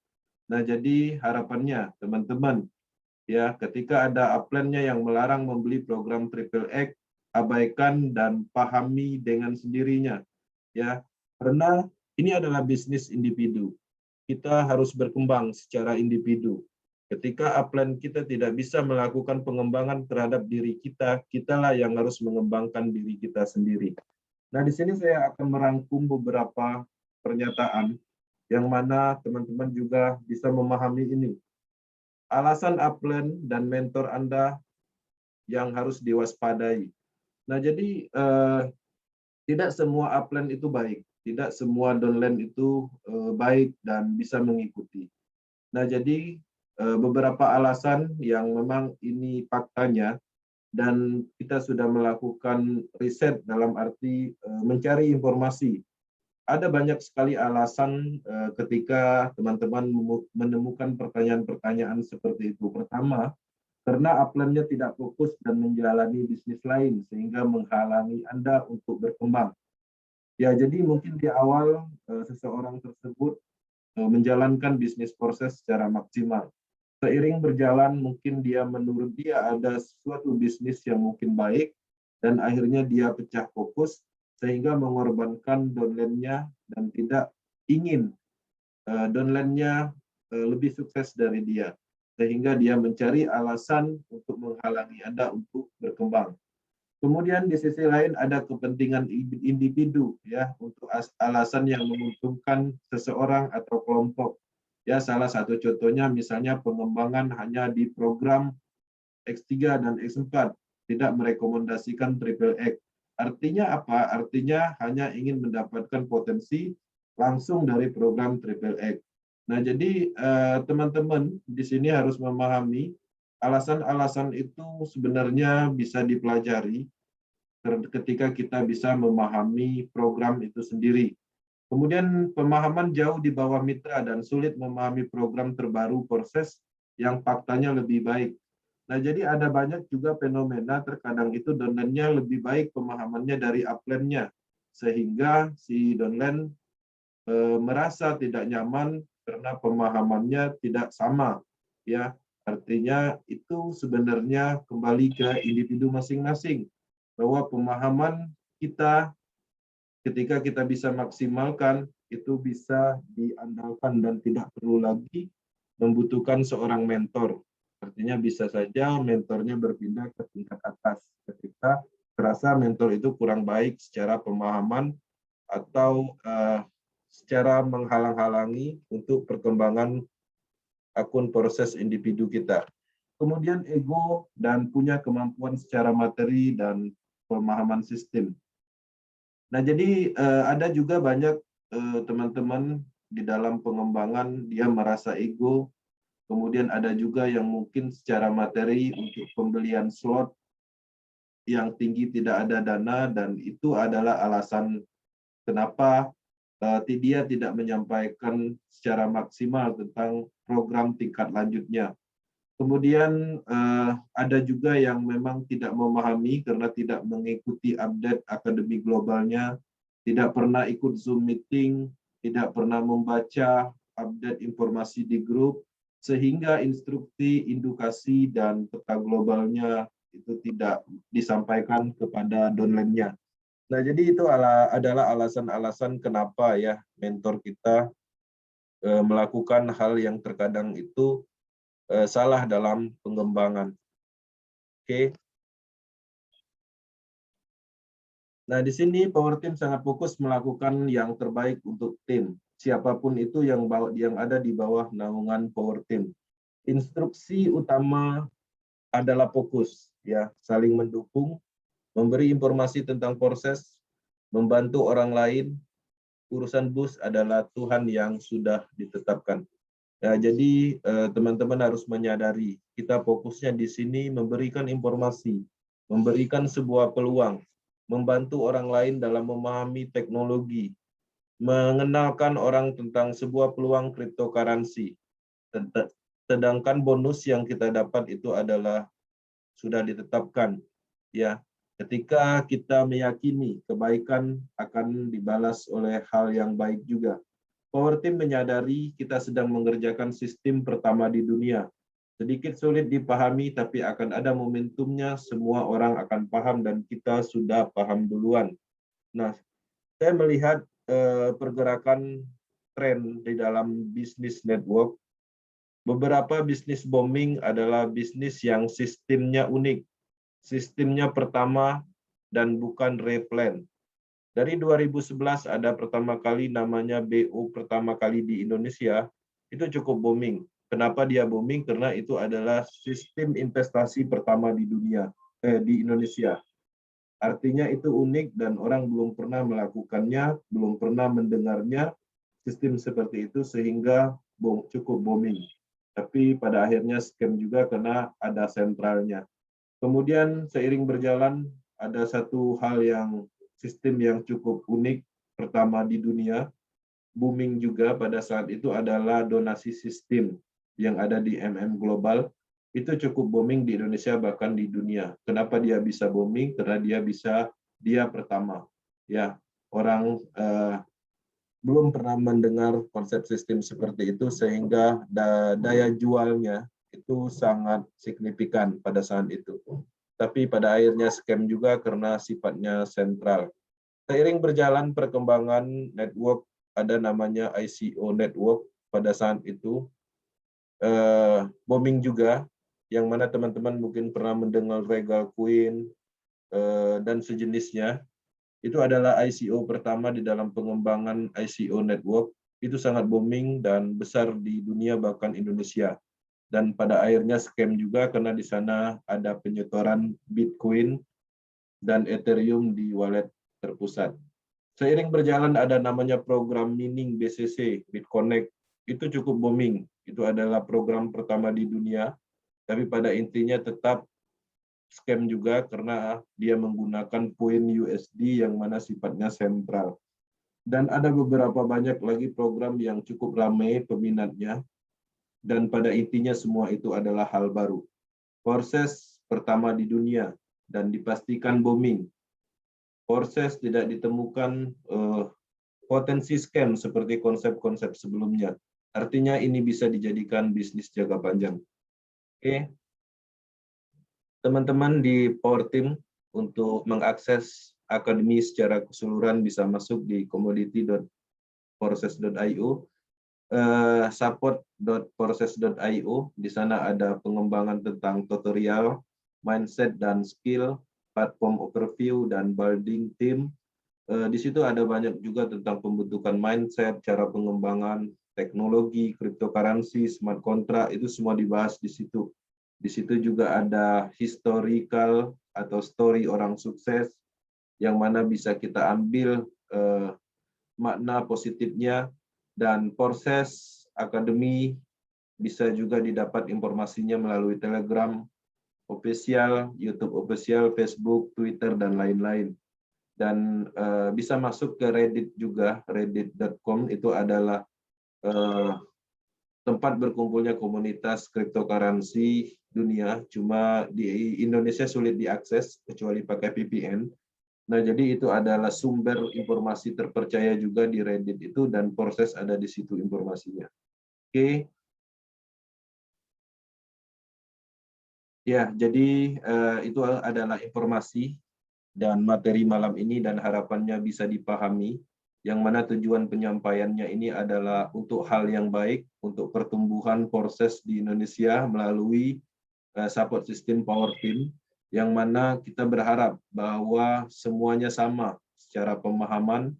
Nah, jadi harapannya teman-teman, ya, ketika ada upline-nya yang melarang membeli program Triple X, abaikan dan pahami dengan sendirinya, ya, karena ini adalah bisnis individu. Kita harus berkembang secara individu. Ketika upline kita tidak bisa melakukan pengembangan terhadap diri kita, kitalah yang harus mengembangkan diri kita sendiri. Nah, di sini saya akan merangkum beberapa pernyataan yang mana teman-teman juga bisa memahami ini. Alasan upline dan mentor Anda yang harus diwaspadai. Nah, jadi tidak semua upline itu baik, tidak semua downline itu baik dan bisa mengikuti. Nah, jadi beberapa alasan yang memang ini faktanya, dan kita sudah melakukan riset dalam arti mencari informasi. Ada banyak sekali alasan ketika teman-teman menemukan pertanyaan-pertanyaan seperti itu. Pertama, karena upline-nya tidak fokus dan menjalani bisnis lain sehingga menghalangi Anda untuk berkembang. Ya, jadi mungkin di awal seseorang tersebut menjalankan bisnis proses secara maksimal. Seiring berjalan mungkin menurut dia ada suatu bisnis yang mungkin baik, dan akhirnya dia pecah fokus sehingga mengorbankan downline-nya dan tidak ingin downline-nya lebih sukses dari dia, sehingga dia mencari alasan untuk menghalangi Anda untuk berkembang. Kemudian di sisi lain ada kepentingan individu, ya, untuk alasan yang menguntungkan seseorang atau kelompok. Ya, salah satu contohnya misalnya pengembangan hanya di program X3 dan X4, tidak merekomendasikan Triple X. Artinya apa? Artinya hanya ingin mendapatkan potensi langsung dari program Triple X. Nah, jadi teman-teman di sini harus memahami alasan-alasan itu sebenarnya bisa dipelajari ketika kita bisa memahami program itu sendiri. Kemudian pemahaman jauh di bawah mitra dan sulit memahami program terbaru proses yang faktanya lebih baik. Nah, jadi ada banyak juga fenomena terkadang itu downline-nya lebih baik pemahamannya dari upline-nya, sehingga si downline merasa tidak nyaman karena pemahamannya tidak sama. Ya, artinya itu sebenarnya kembali ke individu masing-masing, bahwa pemahaman kita ketika kita bisa maksimalkan itu bisa diandalkan dan tidak perlu lagi membutuhkan seorang mentor. Artinya bisa saja mentornya berpindah ke tingkat atas ketika terasa mentor itu kurang baik secara pemahaman atau secara menghalang-halangi untuk perkembangan akun proses individu kita. Kemudian ego dan punya kemampuan secara materi dan pemahaman sistem. Nah, jadi ada juga banyak teman-teman di dalam pengembangan dia merasa ego. Kemudian ada juga yang mungkin secara materi untuk pembelian slot yang tinggi tidak ada dana, dan itu adalah alasan kenapa dia tidak menyampaikan secara maksimal tentang program tingkat lanjutnya. Kemudian ada juga yang memang tidak memahami karena tidak mengikuti update akademi globalnya, tidak pernah ikut Zoom meeting, tidak pernah membaca update informasi di grup, sehingga instruksi, edukasi, dan peta globalnya itu tidak disampaikan kepada downline-nya. Nah, jadi itu adalah alasan-alasan kenapa ya mentor kita melakukan hal yang terkadang itu salah dalam pengembangan. Oke. Nah, di sini Power Team sangat fokus melakukan yang terbaik untuk tim. Siapapun itu yang ada di bawah naungan Power Team. Instruksi utama adalah fokus, ya, saling mendukung, memberi informasi tentang proses, membantu orang lain. Urusan bus adalah Tuhan yang sudah ditetapkan. Ya, jadi teman-teman harus menyadari kita fokusnya di sini memberikan informasi, memberikan sebuah peluang, membantu orang lain dalam memahami teknologi, mengenalkan orang tentang sebuah peluang cryptocurrency. Sedangkan bonus yang kita dapat itu adalah sudah ditetapkan, ya. Ketika kita meyakini kebaikan akan dibalas oleh hal yang baik juga. Power Team menyadari kita sedang mengerjakan sistem pertama di dunia. Sedikit sulit dipahami, tapi akan ada momentumnya, semua orang akan paham dan kita sudah paham duluan. Nah, saya melihat pergerakan tren di dalam bisnis network. Beberapa bisnis booming adalah bisnis yang sistemnya unik. Sistemnya pertama dan bukan replan. Dari 2011 ada pertama kali namanya BO pertama kali di Indonesia, itu cukup booming. Kenapa dia booming? Karena itu adalah sistem investasi pertama di dunia, di Indonesia. Artinya itu unik dan orang belum pernah melakukannya, belum pernah mendengarnya sistem seperti itu sehingga cukup booming. Tapi pada akhirnya scam juga karena ada sentralnya. Kemudian seiring berjalan ada satu hal yang sistem yang cukup unik pertama di dunia, booming juga pada saat itu adalah donasi sistem yang ada di Global. Itu cukup booming di Indonesia bahkan di dunia. Kenapa dia bisa booming? Karena dia pertama. Ya, orang belum pernah mendengar konsep sistem seperti itu sehingga daya jualnya itu sangat signifikan pada saat itu. Tapi pada akhirnya scam juga karena sifatnya sentral. Seiring berjalan perkembangan network, ada namanya ICO network pada saat itu, booming juga, yang mana teman-teman mungkin pernah mendengar Regal Coin dan sejenisnya. Itu adalah ICO pertama di dalam pengembangan ICO network. Itu sangat booming dan besar di dunia bahkan Indonesia. Dan pada akhirnya scam juga karena di sana ada penyetoran Bitcoin dan Ethereum di wallet terpusat. Seiring berjalan ada namanya program mining BCC, BitConnect. Itu cukup booming. Itu adalah program pertama di dunia. Tapi pada intinya tetap scam juga karena dia menggunakan poin USD yang mana sifatnya sentral. Dan ada beberapa banyak lagi program yang cukup ramai peminatnya. Dan pada intinya semua itu adalah hal baru. Proses pertama di dunia dan dipastikan booming. Proses tidak ditemukan potensi scam seperti konsep-konsep sebelumnya. Artinya ini bisa dijadikan bisnis jangka panjang. Oke. Teman-teman di Power Team untuk mengakses akademi secara keseluruhan bisa masuk di commodity.proses.io. Support.proses.io. Di sana ada pengembangan tentang tutorial, mindset dan skill, platform overview dan building team. Di situ ada banyak juga tentang pembentukan mindset, cara pengembangan teknologi, cryptocurrency, smart contract, itu semua dibahas di situ. Di situ juga ada historical atau story orang sukses yang mana bisa kita ambil makna positifnya. Dan proses akademi bisa juga didapat informasinya melalui Telegram official, YouTube official, Facebook, Twitter, dan lain-lain. Dan bisa masuk ke Reddit juga, reddit.com itu adalah tempat berkumpulnya komunitas cryptocurrency dunia, cuma di Indonesia sulit diakses kecuali pakai VPN. Nah, jadi itu adalah sumber informasi terpercaya juga di Reddit itu dan proses ada di situ informasinya. Oke. Ya, jadi itu adalah informasi dan materi malam ini dan harapannya bisa dipahami. Yang mana tujuan penyampaiannya ini adalah untuk hal yang baik, untuk pertumbuhan proses di Indonesia melalui support system Power Team, yang mana kita berharap bahwa semuanya sama secara pemahaman,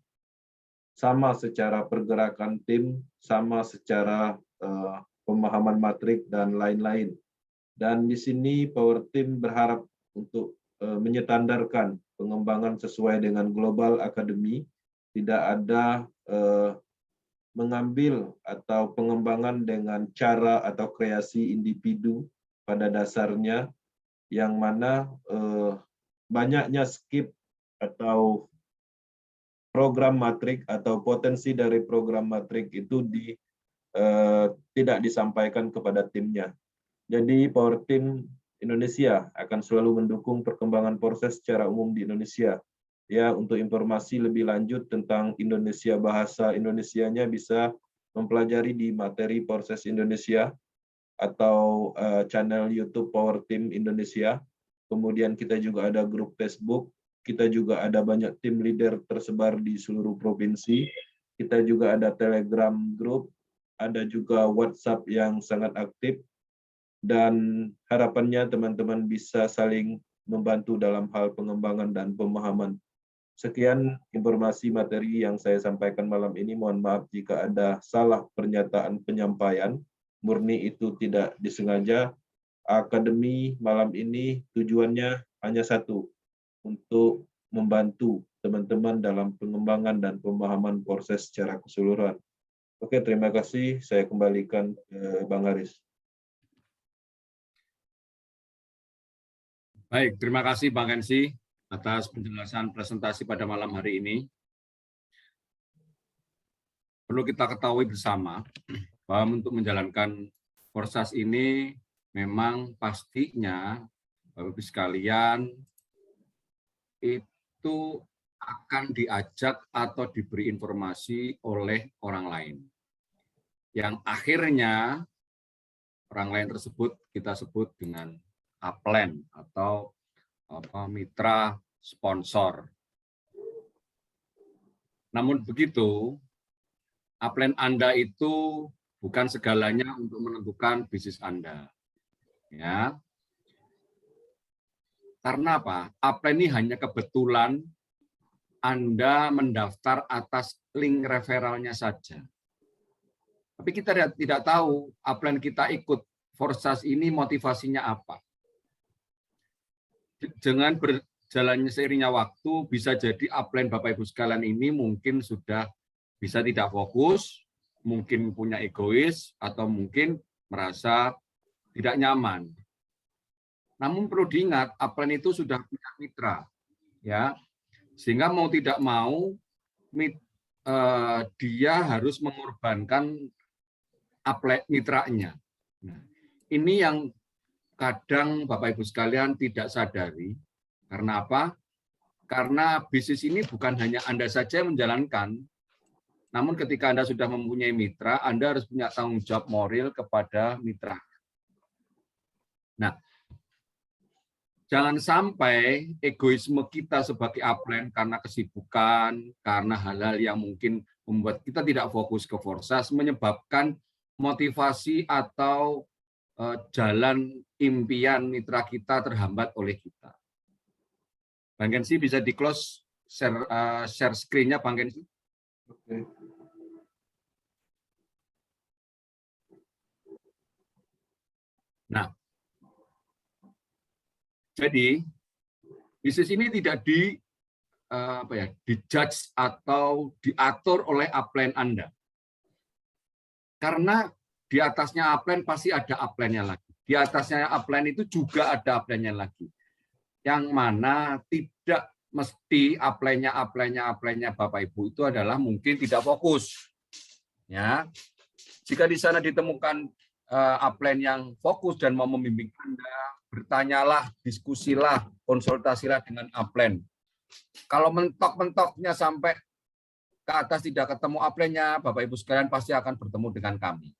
sama secara pergerakan tim, sama secara pemahaman matrik dan lain-lain. Dan di sini Power Team berharap untuk menyetandarkan pengembangan sesuai dengan Global Academy, tidak ada mengambil atau pengembangan dengan cara atau kreasi individu pada dasarnya, yang mana banyaknya skip atau program matrik atau potensi dari program matrik itu tidak disampaikan kepada timnya. Jadi Power Team Indonesia akan selalu mendukung perkembangan proses secara umum di Indonesia. Ya, untuk informasi lebih lanjut tentang Indonesia, bahasa Indonesianya bisa mempelajari di materi proses Indonesia atau channel YouTube Power Team Indonesia. Kemudian kita juga ada grup Facebook, kita juga ada banyak tim leader tersebar di seluruh provinsi. Kita juga ada Telegram group, ada juga WhatsApp yang sangat aktif. Dan harapannya teman-teman bisa saling membantu dalam hal pengembangan dan pemahaman. Sekian informasi materi yang saya sampaikan malam ini. Mohon maaf jika ada salah pernyataan penyampaian. Murni itu tidak disengaja. Akademi malam ini tujuannya hanya satu, untuk membantu teman-teman dalam pengembangan dan pemahaman proses secara keseluruhan. Oke, terima kasih. Saya kembalikan ke Bang Haris. Baik, terima kasih Bang Kensi atas penjelasan presentasi pada malam hari ini. Perlu kita ketahui bersama bahwa untuk menjalankan proses ini memang pastinya Bapak Ibu sekalian itu akan diajak atau diberi informasi oleh orang lain. Yang akhirnya orang lain tersebut kita sebut dengan upline atau mitra sponsor. Namun begitu, upline Anda itu bukan segalanya untuk menentukan bisnis Anda. Ya. Karena apa? Upline ini hanya kebetulan Anda mendaftar atas link referralnya saja. Tapi kita tidak tahu upline kita ikut Forsas ini motivasinya apa. Dengan berjalannya seiringnya waktu, bisa jadi upline Bapak Ibu sekalian ini mungkin sudah bisa tidak fokus, mungkin punya egois, atau mungkin merasa tidak nyaman. Namun perlu diingat, upline itu sudah punya mitra, ya, sehingga mau tidak mau dia harus mengorbankan upline mitranya. Nah, ini yang kadang Bapak Ibu sekalian tidak sadari. Karena apa? Karena bisnis ini bukan hanya Anda saja yang menjalankan, namun ketika Anda sudah mempunyai mitra, Anda harus punya tanggung jawab moral kepada mitra. Nah, jangan sampai egoisme kita sebagai upline karena kesibukan, karena hal-hal yang mungkin membuat kita tidak fokus ke Forsas, menyebabkan motivasi atau jalan impian mitra kita terhambat oleh kita. Bang Kensi bisa di-close share screen-nya, Bang Kensi. Oke. Nah, jadi bisnis ini tidak dijudge atau diatur oleh upline Anda. Karena di atasnya upline pasti ada upline-nya lagi. Di atasnya upline itu juga ada upline-nya lagi. Yang mana tidak mesti upline-nya Bapak Ibu itu adalah mungkin tidak fokus. Ya. Jika di sana ditemukan upline yang fokus dan mau membimbing Anda, bertanyalah, diskusilah, konsultasilah dengan upline. Kalau mentok-mentoknya sampai ke atas tidak ketemu upline-nya, Bapak Ibu sekalian pasti akan bertemu dengan kami.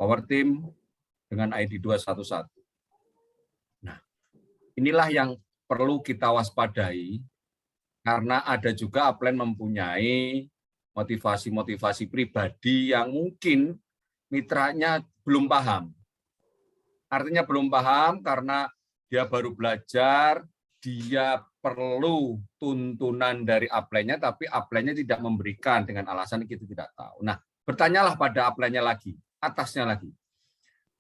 Power Team dengan ID 211. Nah, inilah yang perlu kita waspadai karena ada juga upline mempunyai motivasi-motivasi pribadi yang mungkin mitranya belum paham. Artinya belum paham karena dia baru belajar, dia perlu tuntunan dari upline-nya, tapi upline-nya tidak memberikan dengan alasan kita tidak tahu. Nah, bertanyalah pada upline-nya lagi, atasnya lagi.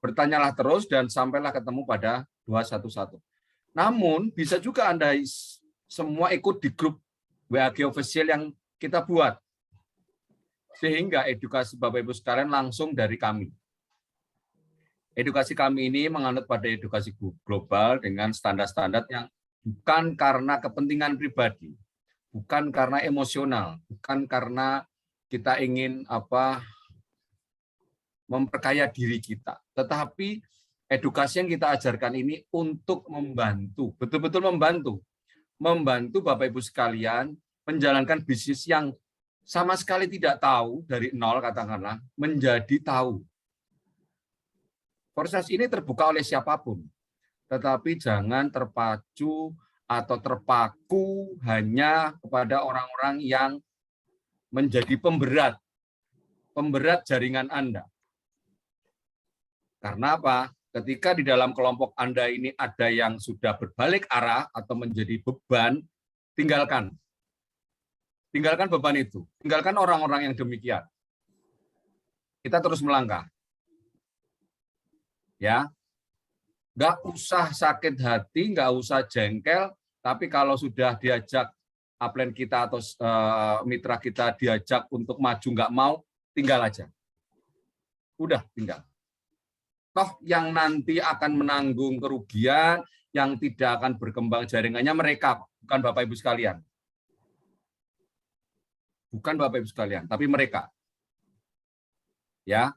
Bertanyalah terus dan sampailah ketemu pada 211. Namun, bisa juga Anda semua ikut di grup WAG official yang kita buat. Sehingga edukasi Bapak Ibu sekalian langsung dari kami. Edukasi kami ini menganut pada edukasi global dengan standar-standar yang bukan karena kepentingan pribadi, bukan karena emosional, bukan karena kita ingin memperkaya diri kita, tetapi edukasi yang kita ajarkan ini untuk membantu, betul-betul membantu Bapak Ibu sekalian menjalankan bisnis yang sama sekali tidak tahu dari nol katakanlah menjadi tahu. Proses ini terbuka oleh siapapun, tetapi jangan terpacu atau terpaku hanya kepada orang-orang yang menjadi pemberat jaringan Anda. Karena apa? Ketika di dalam kelompok Anda ini ada yang sudah berbalik arah atau menjadi beban, tinggalkan. Tinggalkan beban itu. Tinggalkan orang-orang yang demikian. Kita terus melangkah. Ya, nggak usah sakit hati, nggak usah jengkel, tapi kalau sudah diajak upline kita atau mitra kita diajak untuk maju nggak mau, tinggal aja. Udah, tinggal. Toh yang nanti akan menanggung kerugian, yang tidak akan berkembang jaringannya mereka, bukan Bapak Ibu sekalian. Bukan Bapak Ibu sekalian, tapi mereka. Ya.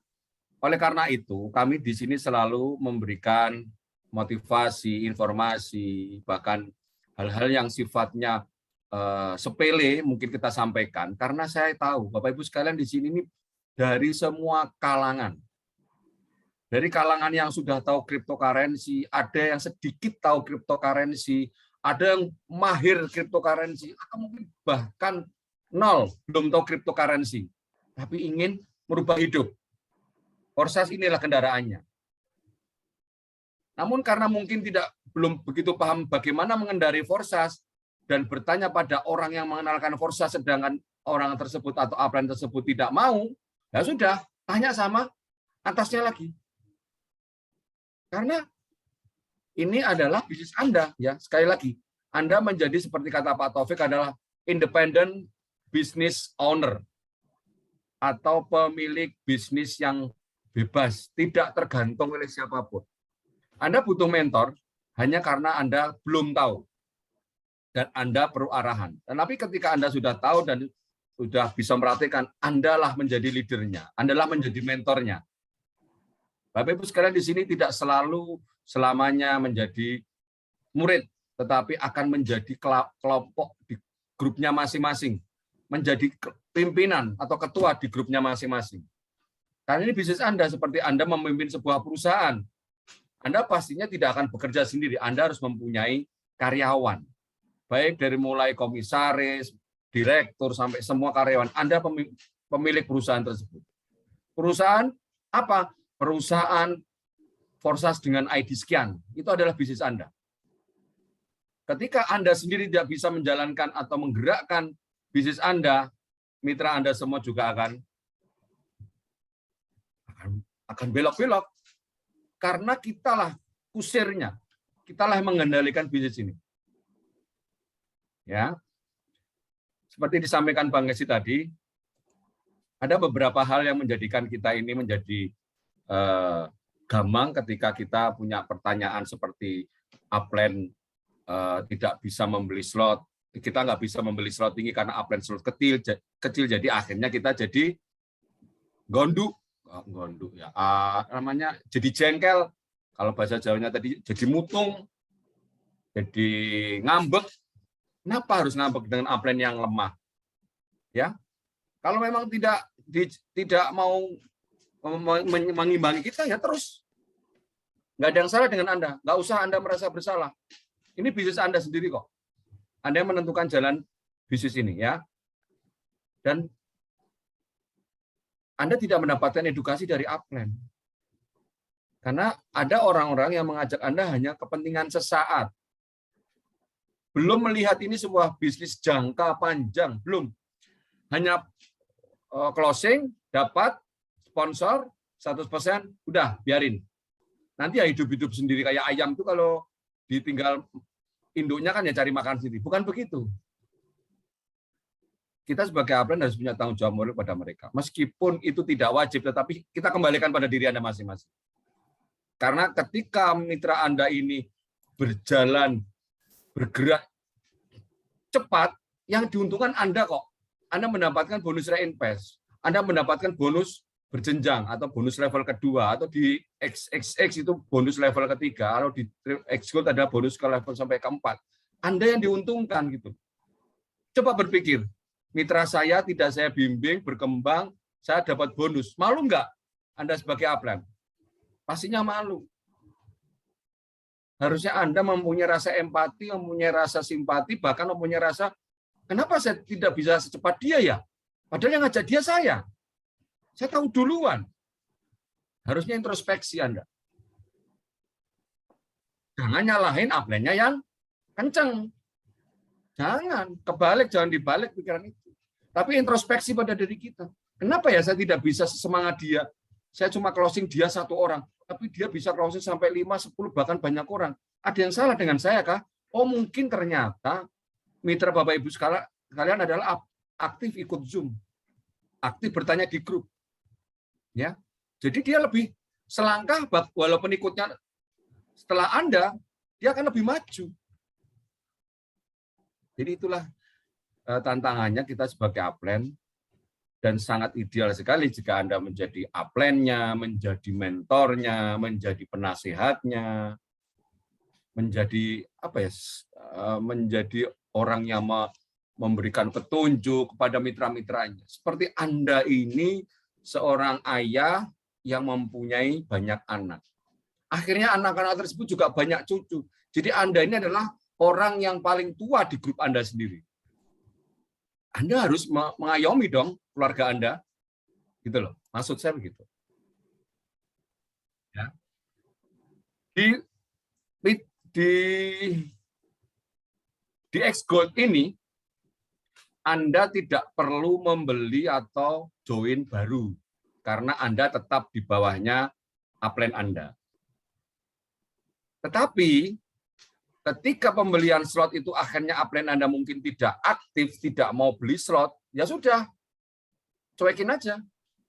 Oleh karena itu, kami di sini selalu memberikan motivasi, informasi, bahkan hal-hal yang sifatnya sepele mungkin kita sampaikan, karena saya tahu Bapak Ibu sekalian di sini ini dari semua kalangan. Dari kalangan yang sudah tahu cryptocurrency, ada yang sedikit tahu cryptocurrency, ada yang mahir cryptocurrency, atau mungkin bahkan nol, belum tahu cryptocurrency, tapi ingin merubah hidup. Forsas inilah kendaraannya. Namun karena mungkin belum begitu paham bagaimana mengendarai Forsas dan bertanya pada orang yang mengenalkan Forsas sedangkan orang tersebut atau upline tersebut tidak mau, ya sudah, tanya sama atasnya lagi. Karena ini adalah bisnis Anda, ya. Sekali lagi, Anda menjadi seperti kata Pak Taufik adalah independent business owner atau pemilik bisnis yang bebas, tidak tergantung oleh siapapun. Anda butuh mentor hanya karena Anda belum tahu dan Anda perlu arahan. Tetapi ketika Anda sudah tahu dan sudah bisa merhatikan, Anda lah menjadi leadernya, Anda lah menjadi mentornya. Bapak Ibu sekalian di sini tidak selalu selamanya menjadi murid, tetapi akan menjadi kelompok di grupnya masing-masing, menjadi pimpinan atau ketua di grupnya masing-masing. Karena ini bisnis Anda, seperti Anda memimpin sebuah perusahaan. Anda pastinya tidak akan bekerja sendiri, Anda harus mempunyai karyawan. Baik dari mulai komisaris, direktur, sampai semua karyawan. Anda pemilik perusahaan tersebut. Perusahaan apa? Perusahaan Forsas dengan ID sekian, itu adalah bisnis Anda. Ketika Anda sendiri tidak bisa menjalankan atau menggerakkan bisnis Anda, mitra Anda semua juga akan belok-belok. Karena kitalah kusirnya, kitalah yang mengendalikan bisnis ini. Ya, seperti disampaikan Bang Gesi tadi, ada beberapa hal yang menjadikan kita ini menjadi gamang ketika kita punya pertanyaan seperti upline tidak bisa membeli slot, kita nggak bisa membeli slot tinggi karena upline slot kecil, jadi akhirnya kita jadi gonduk ya, namanya jadi jengkel, kalau bahasa Jawanya tadi jadi mutung, jadi ngambek. Kenapa harus ngambek dengan upline yang lemah? Ya, kalau memang tidak mau mengimbangi kita, ya terus. Nggak ada yang salah dengan Anda. Nggak usah Anda merasa bersalah. Ini bisnis Anda sendiri kok. Anda yang menentukan jalan bisnis ini, ya. Dan Anda tidak mendapatkan edukasi dari upline. Karena ada orang-orang yang mengajak Anda hanya kepentingan sesaat. Belum melihat ini sebuah bisnis jangka panjang, belum. Hanya closing, dapat sponsor 100%, udah biarin. Nanti ya hidup-hidup sendiri kayak ayam tuh, kalau ditinggal induknya kan ya cari makan sendiri. Bukan begitu. Kita sebagai upline harus punya tanggung jawab moral pada mereka. Meskipun itu tidak wajib, tetapi kita kembalikan pada diri Anda masing-masing. Karena ketika mitra Anda ini berjalan bergerak cepat, yang diuntungkan Anda kok. Anda mendapatkan bonus reinvest, Anda mendapatkan bonus berjenjang atau bonus level kedua, atau di XXX itu bonus level ketiga, atau di Xgold ada bonus ke level sampai keempat. Anda yang diuntungkan gitu. Coba berpikir, mitra saya tidak saya bimbing, berkembang, saya dapat bonus. Malu nggak Anda sebagai upline? Pastinya malu. Harusnya Anda mempunyai rasa empati, mempunyai rasa simpati, bahkan mempunyai rasa, kenapa saya tidak bisa secepat dia ya? Padahal yang ngajak dia saya. Saya tahu duluan. Harusnya introspeksi Anda. Jangan nyalahin upline-nya yang kenceng. Jangan, kebalik, jangan dibalik pikiran itu. Tapi introspeksi pada diri kita. Kenapa ya saya tidak bisa sesemangat dia? Saya cuma closing dia 1 orang, tapi dia bisa closing sampai 5, 10, bahkan banyak orang. Ada yang salah dengan saya kah? Oh, mungkin ternyata mitra Bapak Ibu sekalian adalah aktif ikut Zoom. Aktif bertanya di grup. Ya. Jadi dia lebih selangkah, walaupun ikutnya setelah Anda, dia akan lebih maju. Jadi itulah tantangannya kita sebagai upline, dan sangat ideal sekali jika Anda menjadi upline-nya, menjadi mentornya, menjadi penasehatnya, menjadi menjadi orang yang memberikan petunjuk kepada mitra-mitranya. Seperti Anda ini seorang ayah yang mempunyai banyak anak. Akhirnya anak-anak tersebut juga banyak cucu. Jadi Anda ini adalah orang yang paling tua di grup Anda sendiri. Anda harus mengayomi dong keluarga Anda. Gitu loh. Maksud saya begitu. Ya. Di Xgold ini Anda tidak perlu membeli atau join baru karena Anda tetap di bawahnya upline Anda. Tetapi ketika pembelian slot itu akhirnya upline Anda mungkin tidak aktif, tidak mau beli slot, ya sudah, cuekin aja.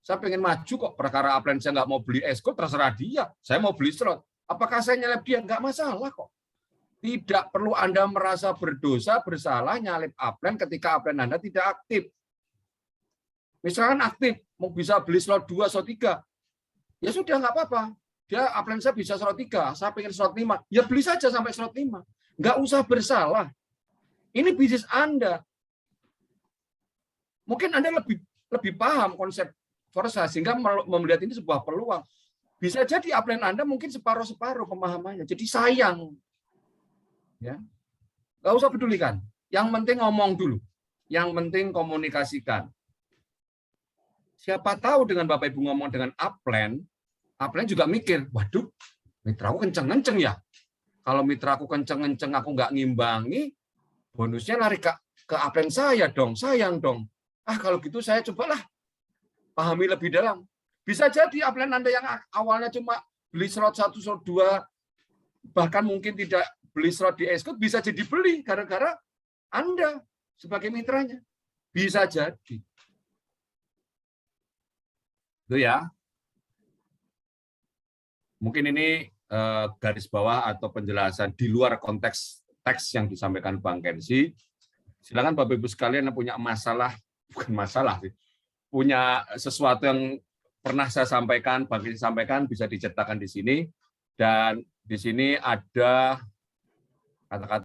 Saya pengen maju kok, perkara upline saya nggak mau beli Xgold, terserah dia. Saya mau beli slot. Apakah saya nyelip dia? Nggak masalah kok. Tidak perlu Anda merasa berdosa, bersalah, nyalip upline ketika upline Anda tidak aktif. Misalkan aktif, mau bisa beli slot 2, slot 3, ya sudah, nggak apa-apa. Dia upline saya bisa slot 3, saya pengen slot 5, ya beli saja sampai slot 5. Nggak usah bersalah. Ini bisnis Anda. Mungkin Anda lebih paham konsep Forza, sehingga melihat ini sebuah peluang. Bisa jadi upline Anda mungkin separuh-separuh pemahamannya. Jadi sayang. Ya. Nggak usah pedulikan. Yang penting ngomong dulu. Yang penting komunikasikan. Siapa tahu dengan Bapak Ibu ngomong dengan upline juga mikir, waduh, mitraku kenceng-kenceng ya. Kalau mitraku kenceng-kenceng aku nggak ngimbangi, bonusnya lari ke upline saya dong, sayang dong. Kalau gitu saya cobalah pahami lebih dalam. Bisa jadi upline Anda yang awalnya cuma beli slot 1, slot 2, bahkan mungkin tidak beli slot di Xgold, bisa jadi beli gara-gara Anda sebagai mitranya. Bisa jadi. Itu ya. Mungkin ini garis bawah atau penjelasan di luar konteks teks yang disampaikan Bang Kensi. Silakan Bapak Ibu sekalian yang punya masalah, bukan masalah sih, punya sesuatu yang pernah saya sampaikan, Bang Kensi sampaikan, bisa diceritakan di sini. Dan di sini ada kata-kata